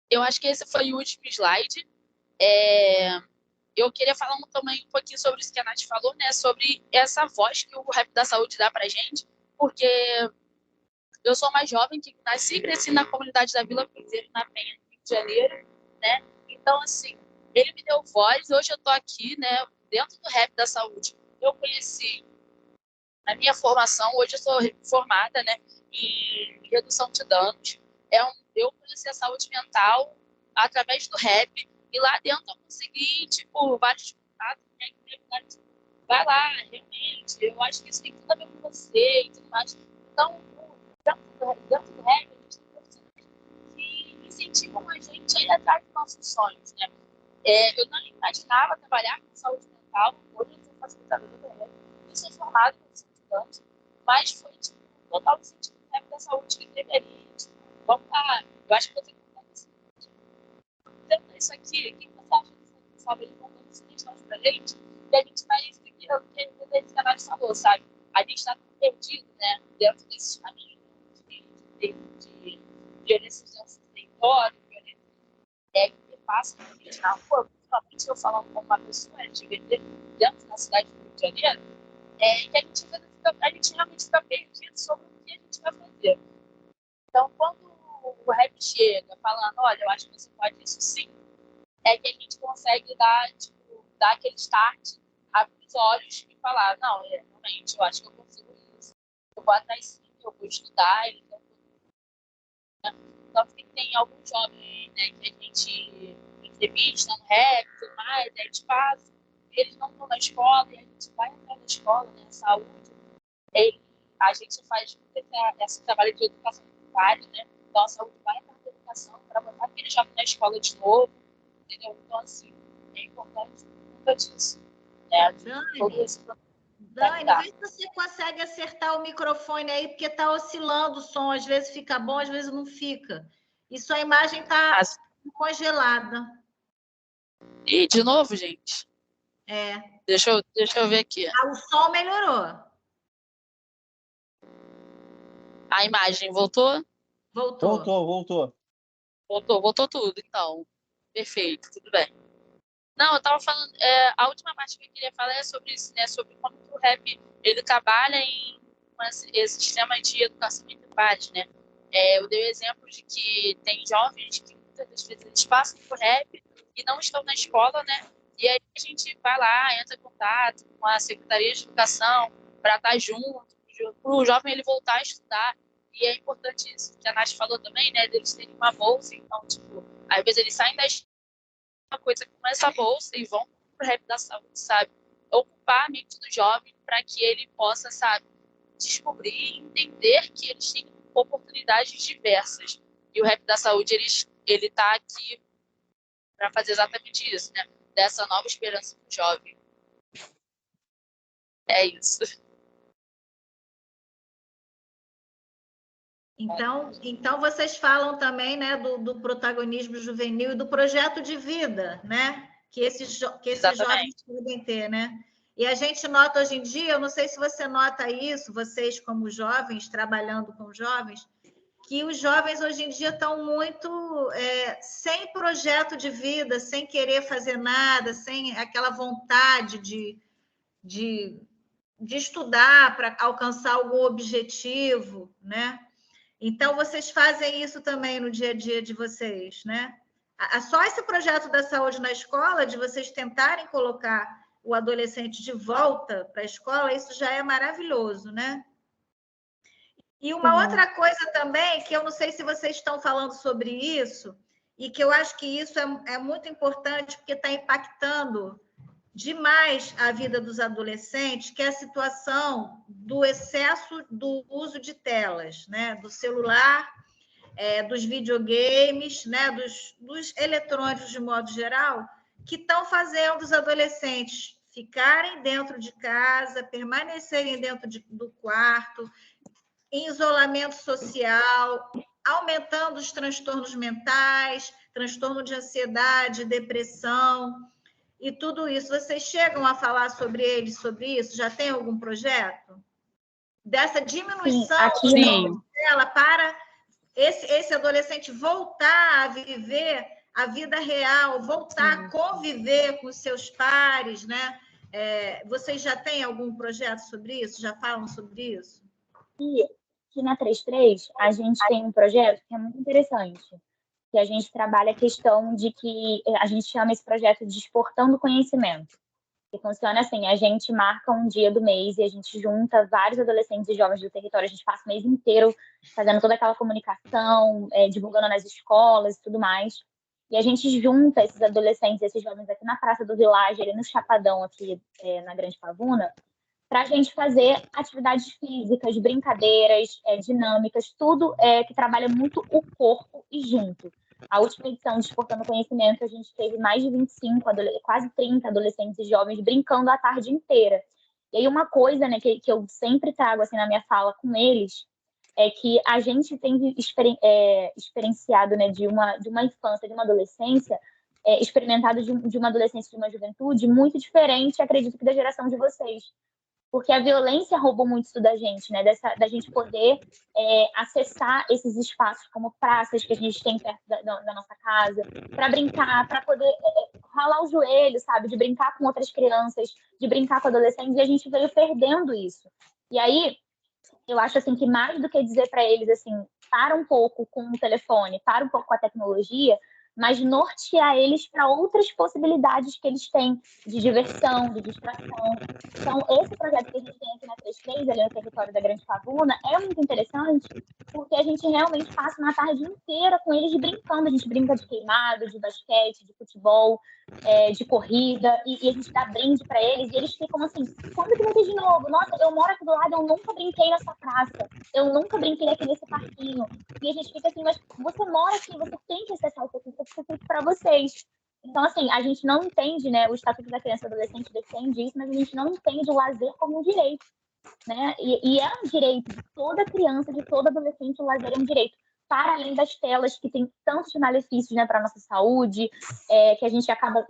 Eu acho que esse foi o último slide. Eu queria falar também um pouquinho sobre isso que a Nath falou, né, sobre essa voz que o REP da saúde dá para a gente, porque eu sou mais jovem, que nasci e cresci na comunidade da Vila Cruzeiro, na Penha, no Rio de Janeiro, né? Então, assim, ele me deu voz. Hoje eu estou aqui, né, dentro do REP da saúde. Eu conheci a minha formação, hoje eu sou formada, né, em redução de danos. Eu conheci a saúde mental através do REP, e lá dentro eu consegui, tipo, vários contatos, né, vai lá, realmente, eu acho que isso tem tudo a ver com você e tudo mais. Então, dentro do REP, a gente tem profissionais que incentivam a gente a ir atrás dos nossos sonhos, né? Eu não imaginava trabalhar com saúde mental, hoje eu sou facilitadora do REP, eu sou formada com estudantes, mas foi tipo, total incentivo do REP da saúde que deveria, tipo, vamos lá, eu acho que você contar isso. Então, isso aqui, o que você acha disso aqui, sabe? Eles vão dando sugestões pra gente, e a gente vai seguir o que esse canal falou, sabe? A gente está perdido, né, dentro desses caminhos de violência de território, violência que passa na gente na rua, principalmente eu falando com uma pessoa LGBT dentro da cidade do Rio de Janeiro, que a gente realmente fica perdido sobre o que a gente vai fazer. Então, quando o REP chega falando, olha, eu acho que você pode isso sim, é que a gente consegue dar aquele start, abrir os olhos e falar, não, realmente, eu acho que eu consigo isso. Eu vou atrás sim, eu vou estudar, então Então, tem alguns jovens, né, que a gente entrevista no rap e tudo mais, a gente passa, eles não estão na escola e a gente vai entrar na escola, né, saúde. A gente faz esse trabalho de educação comunitária, né? Então, a saúde vai entrar na educação para botar aquele jovem na escola de novo, entendeu? Então, assim, é importante nunca disso. Né? Dani, vê se você consegue acertar o microfone aí, porque está oscilando o som. Às vezes fica bom, às vezes não fica. E sua imagem está congelada. E de novo, gente? Deixa eu ver aqui. O som melhorou. A imagem voltou? Voltou. Voltou tudo, então. Perfeito, tudo bem. Não, eu estava falando, a última parte que eu queria falar é sobre isso, né? Sobre como que o rap ele trabalha com esse sistema de educação entre pares, né? Eu dei o exemplo de que tem jovens que muitas das vezes eles passam por rap e não estão na escola, né? E aí a gente vai lá, entra em contato com a Secretaria de Educação para estar junto, para o jovem ele voltar a estudar. E é importante isso que a Nath falou também, né? Deles terem uma bolsa, então, tipo, às vezes eles saem da uma coisa com essa bolsa e vão para o rap da saúde, sabe? Ocupar a mente do jovem para que ele possa, sabe, descobrir e entender que eles têm oportunidades diversas. E o rap da saúde, ele tá aqui para fazer exatamente isso, né? Dessa nova esperança do jovem. É isso. Então vocês falam também, né, do protagonismo juvenil e do projeto de vida, né, que esses jovens podem ter, né? E a gente nota hoje em dia, eu não sei se você nota isso, vocês como jovens, trabalhando com jovens, que os jovens hoje em dia estão muito sem projeto de vida, sem querer fazer nada, sem aquela vontade de estudar para alcançar algum objetivo, né? Então, vocês fazem isso também no dia a dia de vocês, né? Só esse projeto da saúde na escola, de vocês tentarem colocar o adolescente de volta para a escola, isso já é maravilhoso, né? E uma outra coisa também, que eu não sei se vocês estão falando sobre isso, e que eu acho que isso é muito importante, porque está impactando demais a vida dos adolescentes, que é a situação do excesso do uso de telas, né? Do celular, dos videogames, né? dos eletrônicos de modo geral, que estão fazendo os adolescentes ficarem dentro de casa, permanecerem dentro do quarto, em isolamento social, aumentando os transtornos mentais, transtorno de ansiedade, depressão, e tudo isso. Vocês chegam a falar sobre eles, sobre isso? Já tem algum projeto? Dessa diminuição dela para esse adolescente voltar a viver a vida real, voltar a conviver com os seus pares, né? Vocês já têm algum projeto sobre isso? Já falam sobre isso? E aqui na 33, a gente tem um projeto que é muito interessante, que a gente trabalha a questão de que a gente chama esse projeto de Exportando Conhecimento. Que funciona assim, a gente marca um dia do mês e a gente junta vários adolescentes e jovens do território, a gente passa o mês inteiro fazendo toda aquela comunicação, divulgando nas escolas e tudo mais. E a gente junta esses adolescentes, esses jovens aqui na Praça do Vilage, ali no Chapadão, aqui na Grande Pavuna, para a gente fazer atividades físicas, brincadeiras, dinâmicas, tudo que trabalha muito o corpo e junto. A última edição de Exportando Conhecimento, a gente teve mais de 25, quase 30 adolescentes e jovens brincando a tarde inteira. E aí uma coisa, né, que eu sempre trago assim, na minha fala com eles, é que a gente tem experienciado, né, de uma infância, de uma adolescência, experimentado de uma adolescência, de uma juventude muito diferente, acredito que da geração de vocês. Porque a violência roubou muito isso da gente, né? Da gente poder acessar esses espaços como praças que a gente tem perto da nossa casa, para brincar, para poder ralar o joelho, sabe? De brincar com outras crianças, de brincar com adolescentes, e a gente veio perdendo isso. E aí, eu acho assim que mais do que dizer para eles assim, para um pouco com o telefone, para um pouco com a tecnologia, mas nortear eles para outras possibilidades que eles têm de diversão, de distração. Então, esse projeto que a gente tem aqui na 33, ali no território da Grande Pavuna, é muito interessante, porque a gente realmente passa uma tarde inteira com eles brincando. A gente brinca de queimado, de basquete, de futebol, de corrida, e a gente dá brinde para eles, e eles ficam assim, quando que vai ter de novo? Nossa, eu moro aqui do lado, eu nunca brinquei nessa praça, eu nunca brinquei aqui nesse parquinho. E a gente fica assim, mas você mora aqui, você tem que acessar isso aqui, isso aqui foi feito para vocês. Então, assim, a gente não entende, né, o Estatuto da Criança e do Adolescente defende isso, mas a gente não entende o lazer como um direito, né? E é um direito de toda criança, de todo adolescente, o lazer é um direito. Para além das telas, que tem tantos malefícios, né, para a nossa saúde, que a gente acaba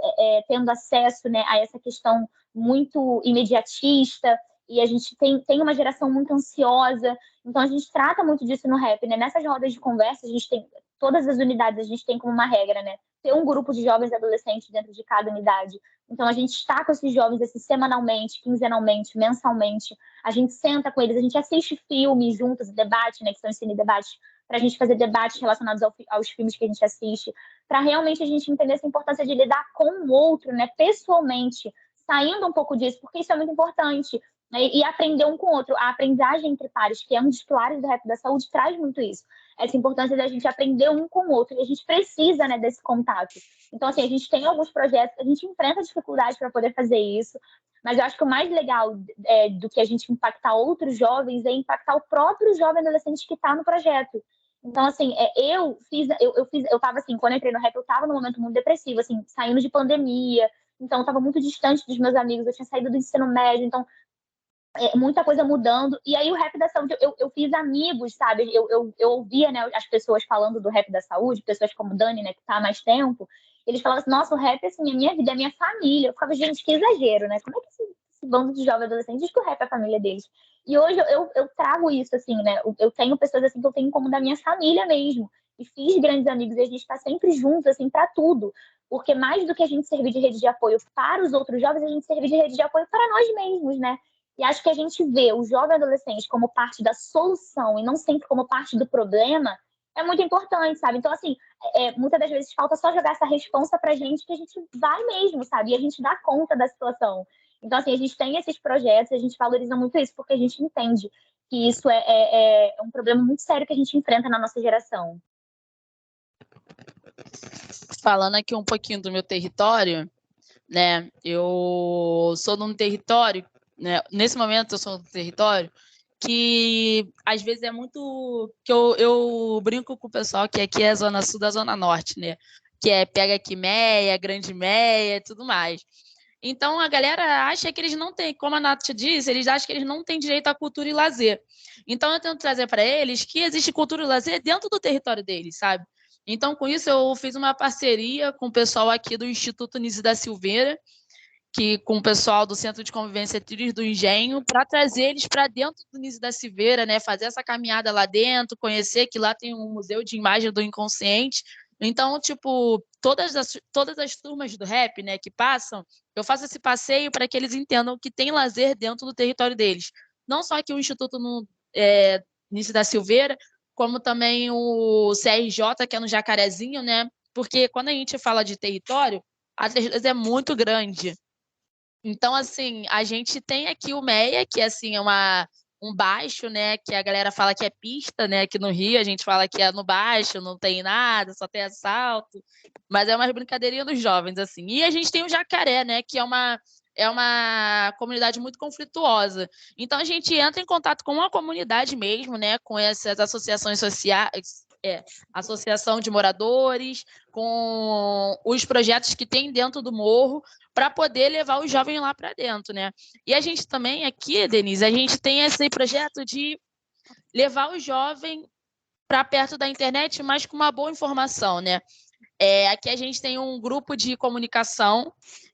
tendo acesso, né, a essa questão muito imediatista, e a gente tem uma geração muito ansiosa. Então, a gente trata muito disso no rap, né? Nessas rodas de conversa, a gente tem, todas as unidades, a gente tem como uma regra, né? Ter um grupo de jovens e adolescentes dentro de cada unidade. Então, a gente está com esses jovens assim, semanalmente, quinzenalmente, mensalmente. A gente senta com eles, a gente assiste filmes juntos, debate, né? Que são os cine debates, para a gente fazer debates relacionados aos filmes que a gente assiste, para realmente a gente entender essa importância de lidar com o outro, né? Pessoalmente, saindo um pouco disso, porque isso é muito importante. E aprender um com o outro. A aprendizagem entre pares, que é um dos pilares do rap da saúde, traz muito isso. Essa importância da gente aprender um com o outro. E a gente precisa, né, desse contato. Então, assim, a gente tem alguns projetos, a gente enfrenta dificuldades para poder fazer isso, mas eu acho que o mais legal do que a gente impactar outros jovens é impactar o próprio jovem adolescente que está no projeto. Então, assim, eu tava assim, quando eu entrei no rap, eu tava num momento muito depressivo, assim, saindo de pandemia, então eu tava muito distante dos meus amigos, eu tinha saído do ensino médio, então muita coisa mudando. E aí o rap da saúde, eu fiz amigos, sabe? Eu ouvia, né, as pessoas falando do rap da saúde, pessoas como Dani, né, que tá há mais tempo, eles falavam assim, nossa, o rap, assim, é minha vida, é minha família. Eu ficava, gente, que exagero, né? Como é que esse bando de jovens adolescentes diz que o rap é a família deles? E hoje eu trago isso, assim, né? Eu tenho pessoas, assim, que eu tenho como da minha família mesmo. E fiz grandes amigos, e a gente tá sempre juntos, assim, para tudo. Porque mais do que a gente servir de rede de apoio para os outros jovens, a gente servir de rede de apoio para nós mesmos, né? E acho que a gente vê o jovem adolescente como parte da solução e não sempre como parte do problema é muito importante, sabe? Então, assim, muitas das vezes falta só jogar essa responsa pra gente que a gente vai mesmo, sabe? E a gente dá conta da situação. Então, assim, a gente tem esses projetos, a gente valoriza muito isso porque a gente entende que isso é um problema muito sério que a gente enfrenta na nossa geração. Falando aqui um pouquinho do meu território, né? Eu sou de um território, né? Nesse momento eu sou de um território que às vezes é muito que eu brinco com o pessoal que aqui é a Zona Sul da Zona Norte, né? Que é Pega aqui Meia, Grande Meia e tudo mais. Então a galera acha que eles não têm, como a Nath disse, eles acham que eles não têm direito à cultura e lazer. Então eu tento trazer para eles que existe cultura e lazer dentro do território deles, sabe? Então, com isso, eu fiz uma parceria com o pessoal aqui do Instituto Nise da Silveira, com o pessoal do Centro de Convivência Trilhos do Engenho, para trazer eles para dentro do Nise da Silveira, né? Fazer essa caminhada lá dentro, conhecer que lá tem um museu de imagem do inconsciente. Então, tipo, todas as turmas do rap, né, que passam, eu faço esse passeio para que eles entendam que tem lazer dentro do território deles. Não só aqui o Instituto Nise da Silveira, como também o CRJ, que é no Jacarezinho, né? Porque quando a gente fala de território, a 32 é muito grande. Então, assim, a gente tem aqui o Meia, que assim, é um baixo, né? Que a galera fala que é pista, né? Aqui no Rio a gente fala que é no baixo, não tem nada, só tem assalto. Mas é uma brincadeirinha dos jovens, assim. E a gente tem o Jacaré, né? Que é uma comunidade muito conflituosa. Então, a gente entra em contato com a comunidade mesmo, né? Com essas associações sociais, associação de moradores, com os projetos que tem dentro do morro, para poder levar os jovens lá para dentro, né? E a gente também aqui, Denise, a gente tem esse projeto de levar o jovem para perto da internet, mas com uma boa informação, né? Aqui a gente tem um grupo de comunicação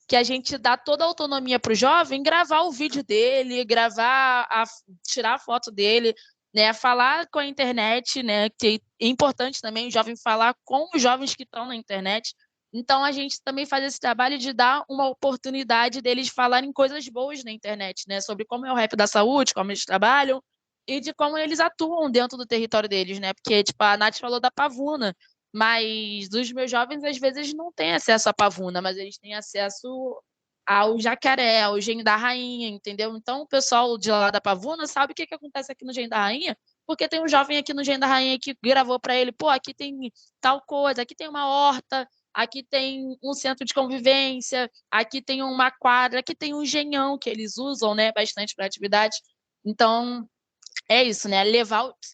que a gente dá toda a autonomia para o jovem gravar o vídeo dele, tirar a foto dele, né? Falar com a internet, né? Que é importante também o jovem falar com os jovens que estão na internet. Então, a gente também faz esse trabalho de dar uma oportunidade deles falarem coisas boas na internet, né? Sobre como é o rap da saúde, como eles trabalham e de como eles atuam dentro do território deles, né? Porque, tipo, a Nath falou da Pavuna. Mas os meus jovens, às vezes, não têm acesso à pavuna, mas eles têm acesso ao jacaré, ao Engenho da Rainha, entendeu? Então, o pessoal de lá da pavuna sabe o que acontece aqui no Engenho da Rainha, porque tem um jovem aqui no Engenho da Rainha que gravou para ele, pô, aqui tem tal coisa, aqui tem uma horta, aqui tem um centro de convivência, aqui tem uma quadra, aqui tem um engenhão que eles usam, né, bastante para atividade. Então, é isso, né?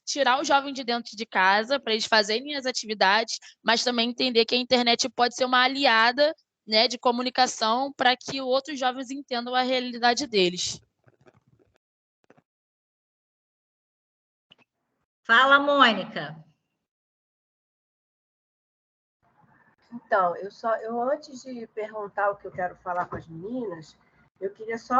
Tirar o jovem de dentro de casa para eles fazerem as atividades, mas também entender que a internet pode ser uma aliada, né, de comunicação para que outros jovens entendam a realidade deles. Fala, Mônica. Então, eu antes de perguntar o que eu quero falar com as meninas, eu queria só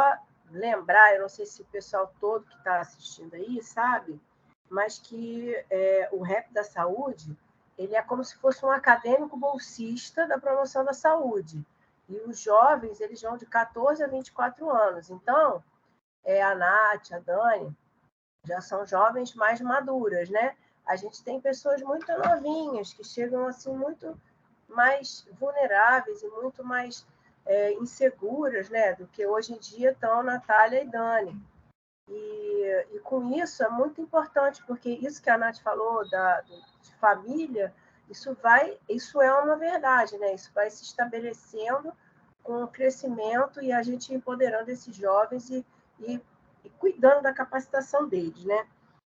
lembrar, eu não sei se o pessoal todo que está assistindo aí sabe, mas que o Rap da Saúde, ele é como se fosse um acadêmico bolsista da promoção da saúde. E os jovens, eles vão de 14 a 24 anos. Então, a Nath, a Dani, já são jovens mais maduras, né? A gente tem pessoas muito novinhas que chegam assim muito mais vulneráveis e muito mais inseguras, né, do que hoje em dia estão Natália e Dani. E com isso é muito importante, porque isso que a Nath falou de família, isso é uma verdade, né? Isso vai se estabelecendo com o crescimento e a gente empoderando esses jovens e cuidando da capacitação deles, né?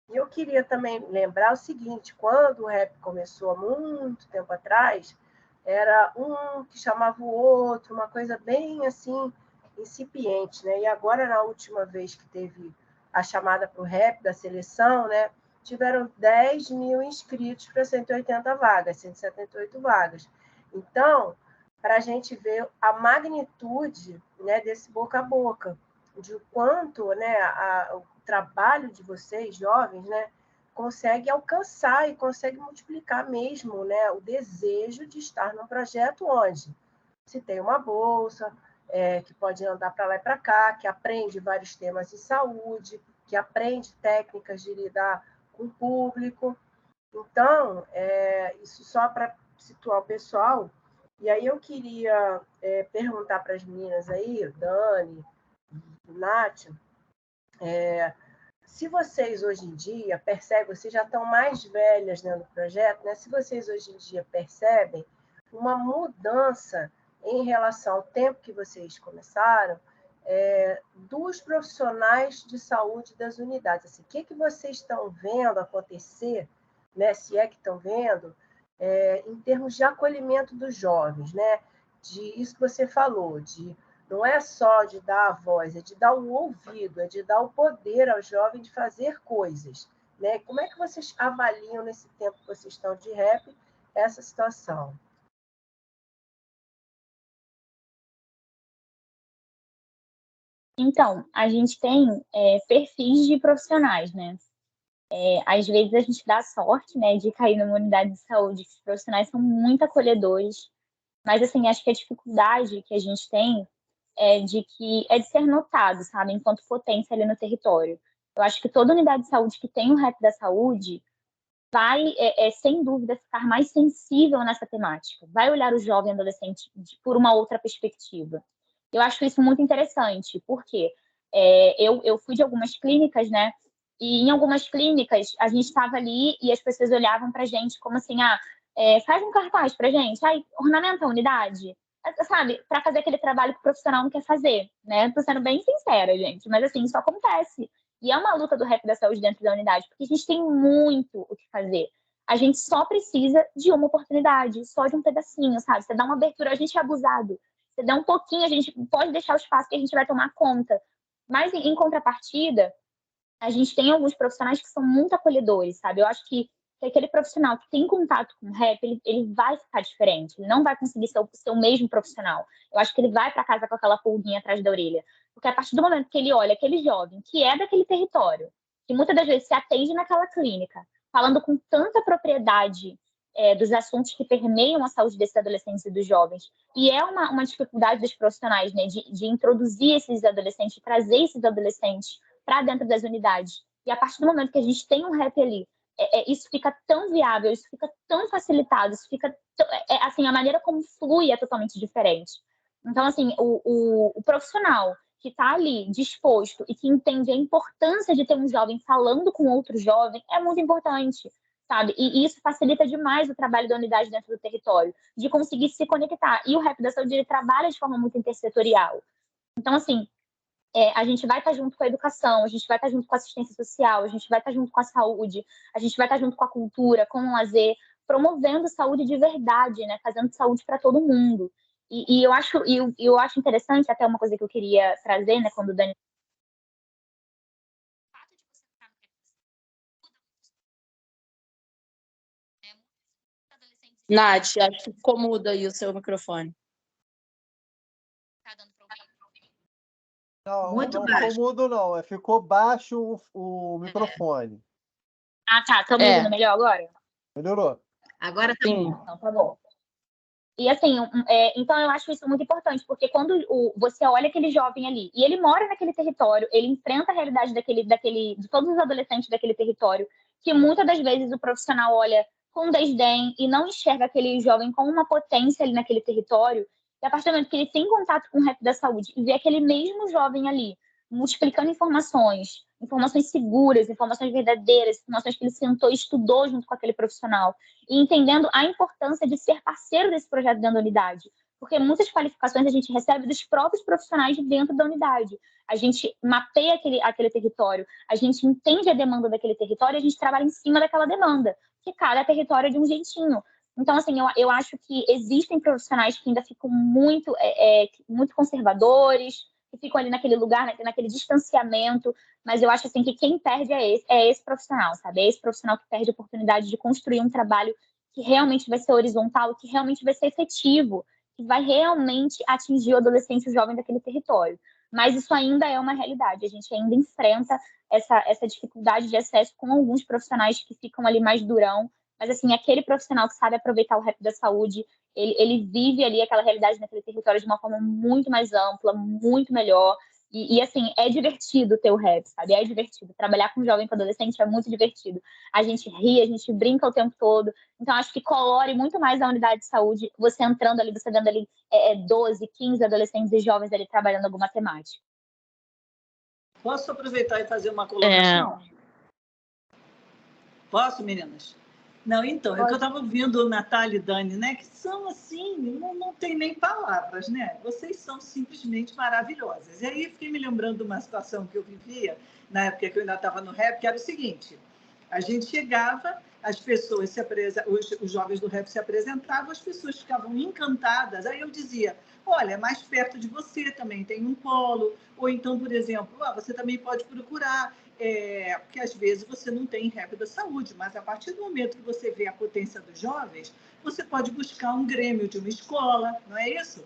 E eu queria também lembrar o seguinte, quando o rap começou há muito tempo atrás, era um que chamava o outro, uma coisa bem assim, incipiente, né? E agora, na última vez que teve a chamada para o rap da seleção, né? Tiveram 10 mil inscritos para 180 vagas, 178 vagas. Então, para a gente ver a magnitude, né, desse boca a boca, de quanto, né, o trabalho de vocês, jovens, né, consegue alcançar e consegue multiplicar mesmo, né, o desejo de estar num projeto onde se tem uma bolsa, que pode andar para lá e para cá, que aprende vários temas de saúde, que aprende técnicas de lidar com o público. Então, isso só para situar o pessoal. E aí eu queria perguntar para as meninas aí, Dani, Nath, se vocês hoje em dia percebem, vocês já estão mais velhas, né, no projeto, né? Se vocês hoje em dia percebem uma mudança em relação ao tempo que vocês começaram, dos profissionais de saúde das unidades. Assim, o que vocês estão vendo acontecer, né, se é que estão vendo, em termos de acolhimento dos jovens, né? De isso que você falou, não é só de dar a voz, é de dar o ouvido, é de dar o poder ao jovem de fazer coisas, né? Como é que vocês avaliam nesse tempo que vocês estão de rap essa situação? Então, a gente tem perfis de profissionais, né? Às vezes a gente dá sorte, né, de cair numa unidade de saúde, que os profissionais são muito acolhedores, mas, assim, acho que a dificuldade que a gente tem é de ser notado, sabe, enquanto potência ali no território. Eu acho que toda unidade de saúde que tem um rap da saúde vai, sem dúvida, ficar mais sensível nessa temática, vai olhar o jovem adolescente por uma outra perspectiva. Eu acho isso muito interessante, porque eu fui de algumas clínicas, né? E em algumas clínicas a gente estava ali e as pessoas olhavam para a gente como assim, faz um cartaz para a gente, ornamenta a unidade, sabe? Para fazer aquele trabalho que o profissional não quer fazer, né? Tô sendo bem sincera, gente, mas assim, isso acontece. E é uma luta do rap da saúde dentro da unidade, porque a gente tem muito o que fazer. A gente só precisa de uma oportunidade, só de um pedacinho, sabe? Você dá uma abertura, a gente é abusado. Você dá um pouquinho, a gente pode deixar o espaço que a gente vai tomar conta. Mas, em contrapartida, a gente tem alguns profissionais que são muito acolhedores, sabe? Eu acho que aquele profissional que tem contato com o rap, ele vai ficar diferente. Ele não vai conseguir ser o mesmo profissional. Eu acho que ele vai para casa com aquela pulguinha atrás da orelha. Porque a partir do momento que ele olha aquele jovem que é daquele território, que muitas das vezes se atende naquela clínica, falando com tanta propriedade dos assuntos que permeiam a saúde desses adolescentes e dos jovens. E é uma dificuldade dos profissionais, né, de introduzir esses adolescentes, de trazer esses adolescentes para dentro das unidades. E a partir do momento que a gente tem um rap ali, isso fica tão viável, isso fica tão facilitado, isso fica assim, a maneira como flui é totalmente diferente. Então, assim, o profissional que está ali disposto e que entende a importância de ter um jovem falando com outro jovem é muito importante, sabe? E isso facilita demais o trabalho da unidade dentro do território, de conseguir se conectar. E o Rap da Saúde, ele trabalha de forma muito intersetorial. Então, assim, a gente vai estar junto com a educação, a gente vai estar junto com a assistência social, a gente vai estar junto com a saúde, a gente vai estar junto com a cultura, com o lazer, promovendo saúde de verdade, né? Fazendo saúde para todo mundo. E eu acho interessante, até uma coisa que eu queria trazer, né, quando o Dani... Nath, acho que ficou mudo aí o seu microfone. Tá dando problema? Não, Muito não baixo. ficou mudo, não. Ficou baixo o microfone. Ah, tá. Estão me ouvindo melhor agora? Melhorou. Agora tá Sim. bom. Então, tá bom. E assim, então eu acho isso muito importante, porque quando você olha aquele jovem ali, e ele mora naquele território, ele enfrenta a realidade de todos os adolescentes daquele território, que muitas das vezes o profissional olha com desdém e não enxerga aquele jovem como uma potência ali naquele território, e a partir do momento que ele tem contato com o Rap da Saúde e vê aquele mesmo jovem ali multiplicando informações seguras, informações verdadeiras, informações que ele sentou e estudou junto com aquele profissional, e entendendo a importância de ser parceiro desse projeto dentro da unidade. Porque muitas qualificações a gente recebe dos próprios profissionais de dentro da unidade. A gente mapeia aquele território, a gente entende a demanda daquele território e a gente trabalha em cima daquela demanda, que cada território é de um jeitinho. Então, assim, eu acho que existem profissionais que ainda ficam muito conservadores, que ficam ali naquele lugar, naquele distanciamento, mas eu acho assim que quem perde é esse profissional, sabe? É esse profissional que perde a oportunidade de construir um trabalho que realmente vai ser horizontal, que realmente vai ser efetivo, que vai realmente atingir o adolescente e o jovem daquele território. Mas isso ainda é uma realidade, a gente ainda enfrenta essa dificuldade de acesso com alguns profissionais que ficam ali mais durão, mas assim, aquele profissional que sabe aproveitar o Rap da Saúde, ele vive ali aquela realidade naquele território de uma forma muito mais ampla, muito melhor. E assim, é divertido ter o rap, sabe? É divertido. Trabalhar com jovem, com adolescente é muito divertido. A gente ri, a gente brinca o tempo todo. Então, acho que colore muito mais a unidade de saúde, você entrando ali, você vendo ali 12, 15 adolescentes e jovens ali trabalhando alguma temática. Posso aproveitar e fazer uma colocação? Posso, meninas? Não, então, é que eu estava ouvindo Natália e Dani, né? Que são assim, não tem nem palavras, né? Vocês são simplesmente maravilhosas. E aí fiquei me lembrando de uma situação que eu vivia na época que eu ainda estava no rap, que era o seguinte: a gente chegava, as pessoas os jovens do rap se apresentavam, as pessoas ficavam encantadas. Aí eu dizia: olha, mais perto de você também tem um polo, ou então, por exemplo, você também pode procurar. Porque às vezes você não tem Rap da Saúde, mas a partir do momento que você vê a potência dos jovens, você pode buscar um grêmio de uma escola, não é isso?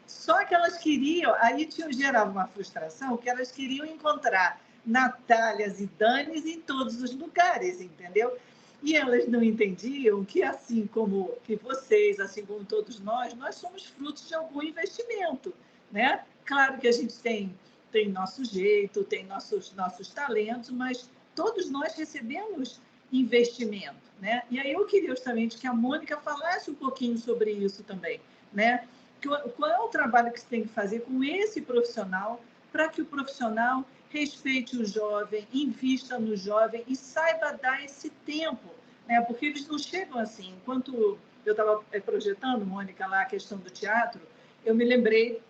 Só que elas queriam, aí gerava uma frustração, que elas queriam encontrar Natálias e Danis em todos os lugares, entendeu? E elas não entendiam que, assim como que vocês, assim como todos nós somos frutos de algum investimento, né? Claro que a gente tem nosso jeito, tem nossos talentos, mas todos nós recebemos investimento, né? E aí eu queria justamente que a Mônica falasse um pouquinho sobre isso também, né? Qual é o trabalho que você tem que fazer com esse profissional para que o profissional respeite o jovem, invista no jovem e saiba dar esse tempo, né? Porque eles não chegam assim. Enquanto eu estava projetando, Mônica, lá a questão do teatro, eu me lembrei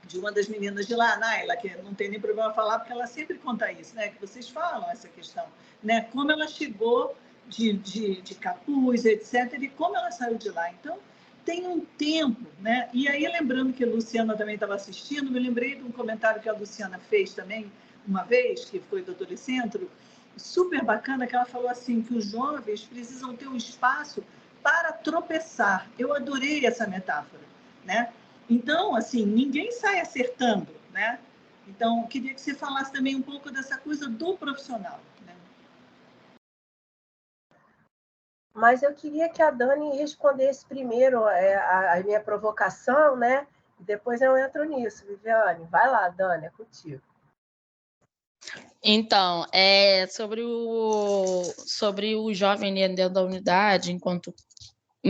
de uma das meninas de lá, a Naila, que não tem nem problema falar, porque ela sempre conta isso, né? Que vocês falam essa questão, né? Como ela chegou de capuz, etc., e como ela saiu de lá. Então, tem um tempo, né? E aí, lembrando que a Luciana também estava assistindo, me lembrei de um comentário que a Luciana fez também, uma vez, que foi do Adolescentro, super bacana, que ela falou assim, que os jovens precisam ter um espaço para tropeçar. Eu adorei essa metáfora, né? Então, assim, ninguém sai acertando, né? Então, queria que você falasse também um pouco dessa coisa do profissional, né? Mas eu queria que a Dani respondesse primeiro a minha provocação, né? E depois eu entro nisso, Viviane. Vai lá, Dani, é contigo. Então, sobre o jovem dentro da unidade, em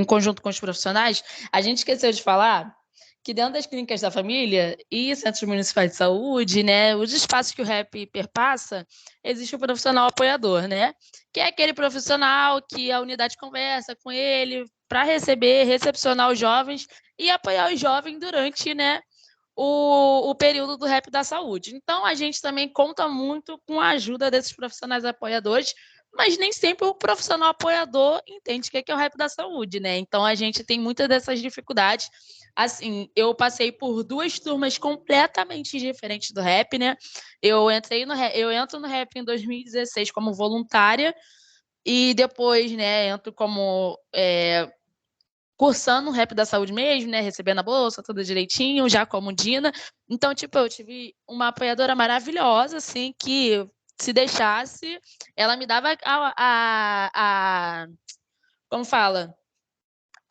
conjunto com os profissionais, a gente esqueceu de falar que dentro das clínicas da família e centros municipais de saúde, né, os espaços que o REP perpassa, existe o profissional apoiador, né, que é aquele profissional que a unidade conversa com ele para recepcionar os jovens e apoiar os jovens durante, né, o período do REP da saúde. Então, a gente também conta muito com a ajuda desses profissionais apoiadores, mas nem sempre o profissional apoiador entende o que é o REP da saúde, né? Então, a gente tem muitas dessas dificuldades. Assim, eu passei por 2 turmas completamente diferentes do REP, né? Eu entro no REP em 2016 como voluntária e depois, né, entro como cursando o REP da saúde mesmo, né? Recebendo a bolsa, tudo direitinho, já como Dina. Então, tipo, eu tive uma apoiadora maravilhosa, assim, que se deixasse, ela me dava como fala?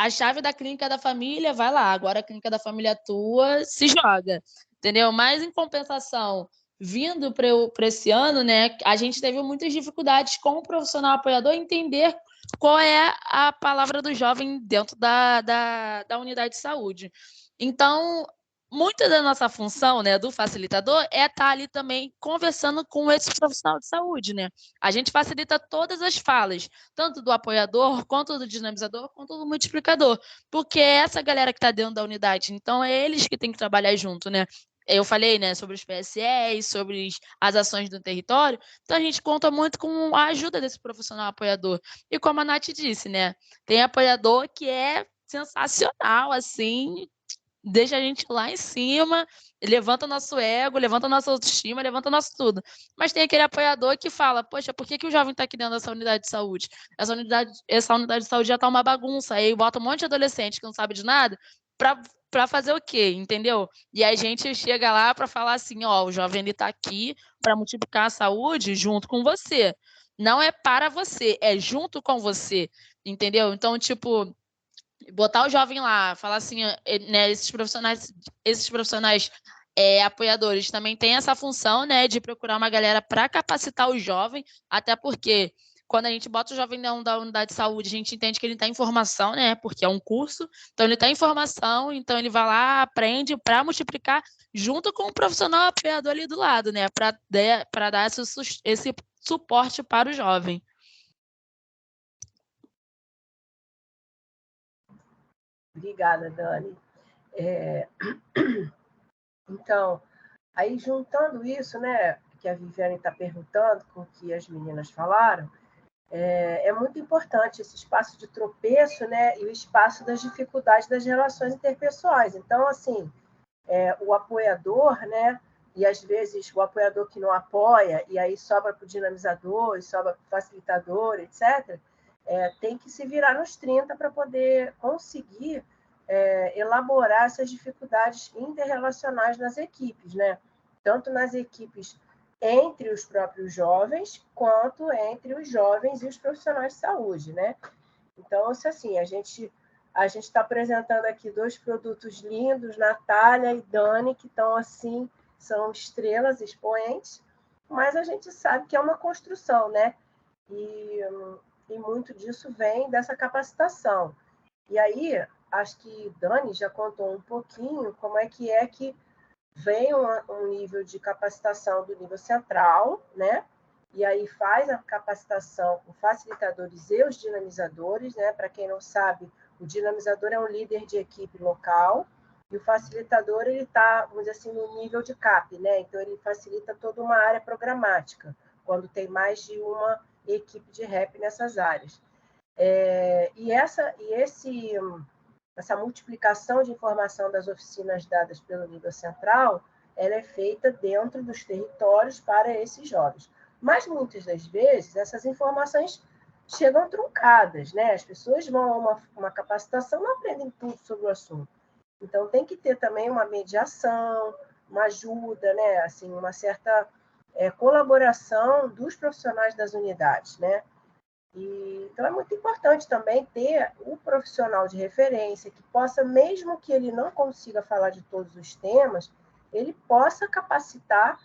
A chave da clínica da família, vai lá. Agora a clínica da família tua, se joga. Entendeu? Mas, em compensação, vindo para esse ano, né, a gente teve muitas dificuldades com o profissional apoiador entender qual é a palavra do jovem dentro da unidade de saúde. Então, muita da nossa função, né, do facilitador é estar ali também conversando com esse profissional de saúde, né? A gente facilita todas as falas, tanto do apoiador, quanto do dinamizador, quanto do multiplicador, porque é essa galera que está dentro da unidade, então é eles que têm que trabalhar junto, né? Eu falei, né, sobre os PSEs, sobre as ações do território, então a gente conta muito com a ajuda desse profissional apoiador. E como a Nath disse, né, tem apoiador que é sensacional, assim, deixa a gente lá em cima, levanta o nosso ego, levanta a nossa autoestima, levanta o nosso tudo. Mas tem aquele apoiador que fala, poxa, por que o jovem está aqui dentro dessa unidade de saúde? Essa unidade de saúde já está uma bagunça, aí bota um monte de adolescente que não sabe de nada para fazer o quê, entendeu? E a gente chega lá para falar assim, ó, o jovem ele está aqui para multiplicar a saúde junto com você. Não é para você, é junto com você, entendeu? Então, tipo, botar o jovem lá, falar assim, né, esses profissionais apoiadores também têm essa função, né, de procurar uma galera para capacitar o jovem, até porque quando a gente bota o jovem dentro da unidade de saúde, a gente entende que ele está em formação, né, porque é um curso, então ele está em formação, então ele vai lá, aprende para multiplicar junto com o profissional apoiador ali do lado, né, para dar esse suporte para o jovem. Obrigada, Dani. Então, aí juntando isso, né, que a Viviane está perguntando, com o que as meninas falaram, é muito importante esse espaço de tropeço, né, e o espaço das dificuldades das relações interpessoais. Então, assim, o apoiador, né, e às vezes o apoiador que não apoia, e aí sobra para o dinamizador, e sobra para o facilitador, etc., tem que se virar nos 30 para poder conseguir elaborar essas dificuldades interrelacionais nas equipes, né? Tanto nas equipes entre os próprios jovens, quanto entre os jovens e os profissionais de saúde, né? Então, assim, a gente está apresentando aqui 2 produtos lindos, Natália e Dani, que estão assim, são estrelas expoentes, mas a gente sabe que é uma construção, né? E muito disso vem dessa capacitação. E aí, acho que Dani já contou um pouquinho como é que vem um nível de capacitação do nível central, né? E aí faz a capacitação com facilitadores e os dinamizadores, né? Para quem não sabe, o dinamizador é um líder de equipe local e o facilitador ele está, vamos dizer assim, no nível de CAP, né? Então ele facilita toda uma área programática, quando tem mais de uma equipe de REP nessas áreas. Essa multiplicação de informação das oficinas dadas pelo nível central, ela é feita dentro dos territórios para esses jovens. Mas, muitas das vezes, essas informações chegam truncadas, né? As pessoas vão a uma capacitação, não aprendem tudo sobre o assunto. Então, tem que ter também uma mediação, uma ajuda, né? Assim, uma certa colaboração dos profissionais das unidades, né? Então, é muito importante também ter o profissional de referência que possa, mesmo que ele não consiga falar de todos os temas, ele possa capacitar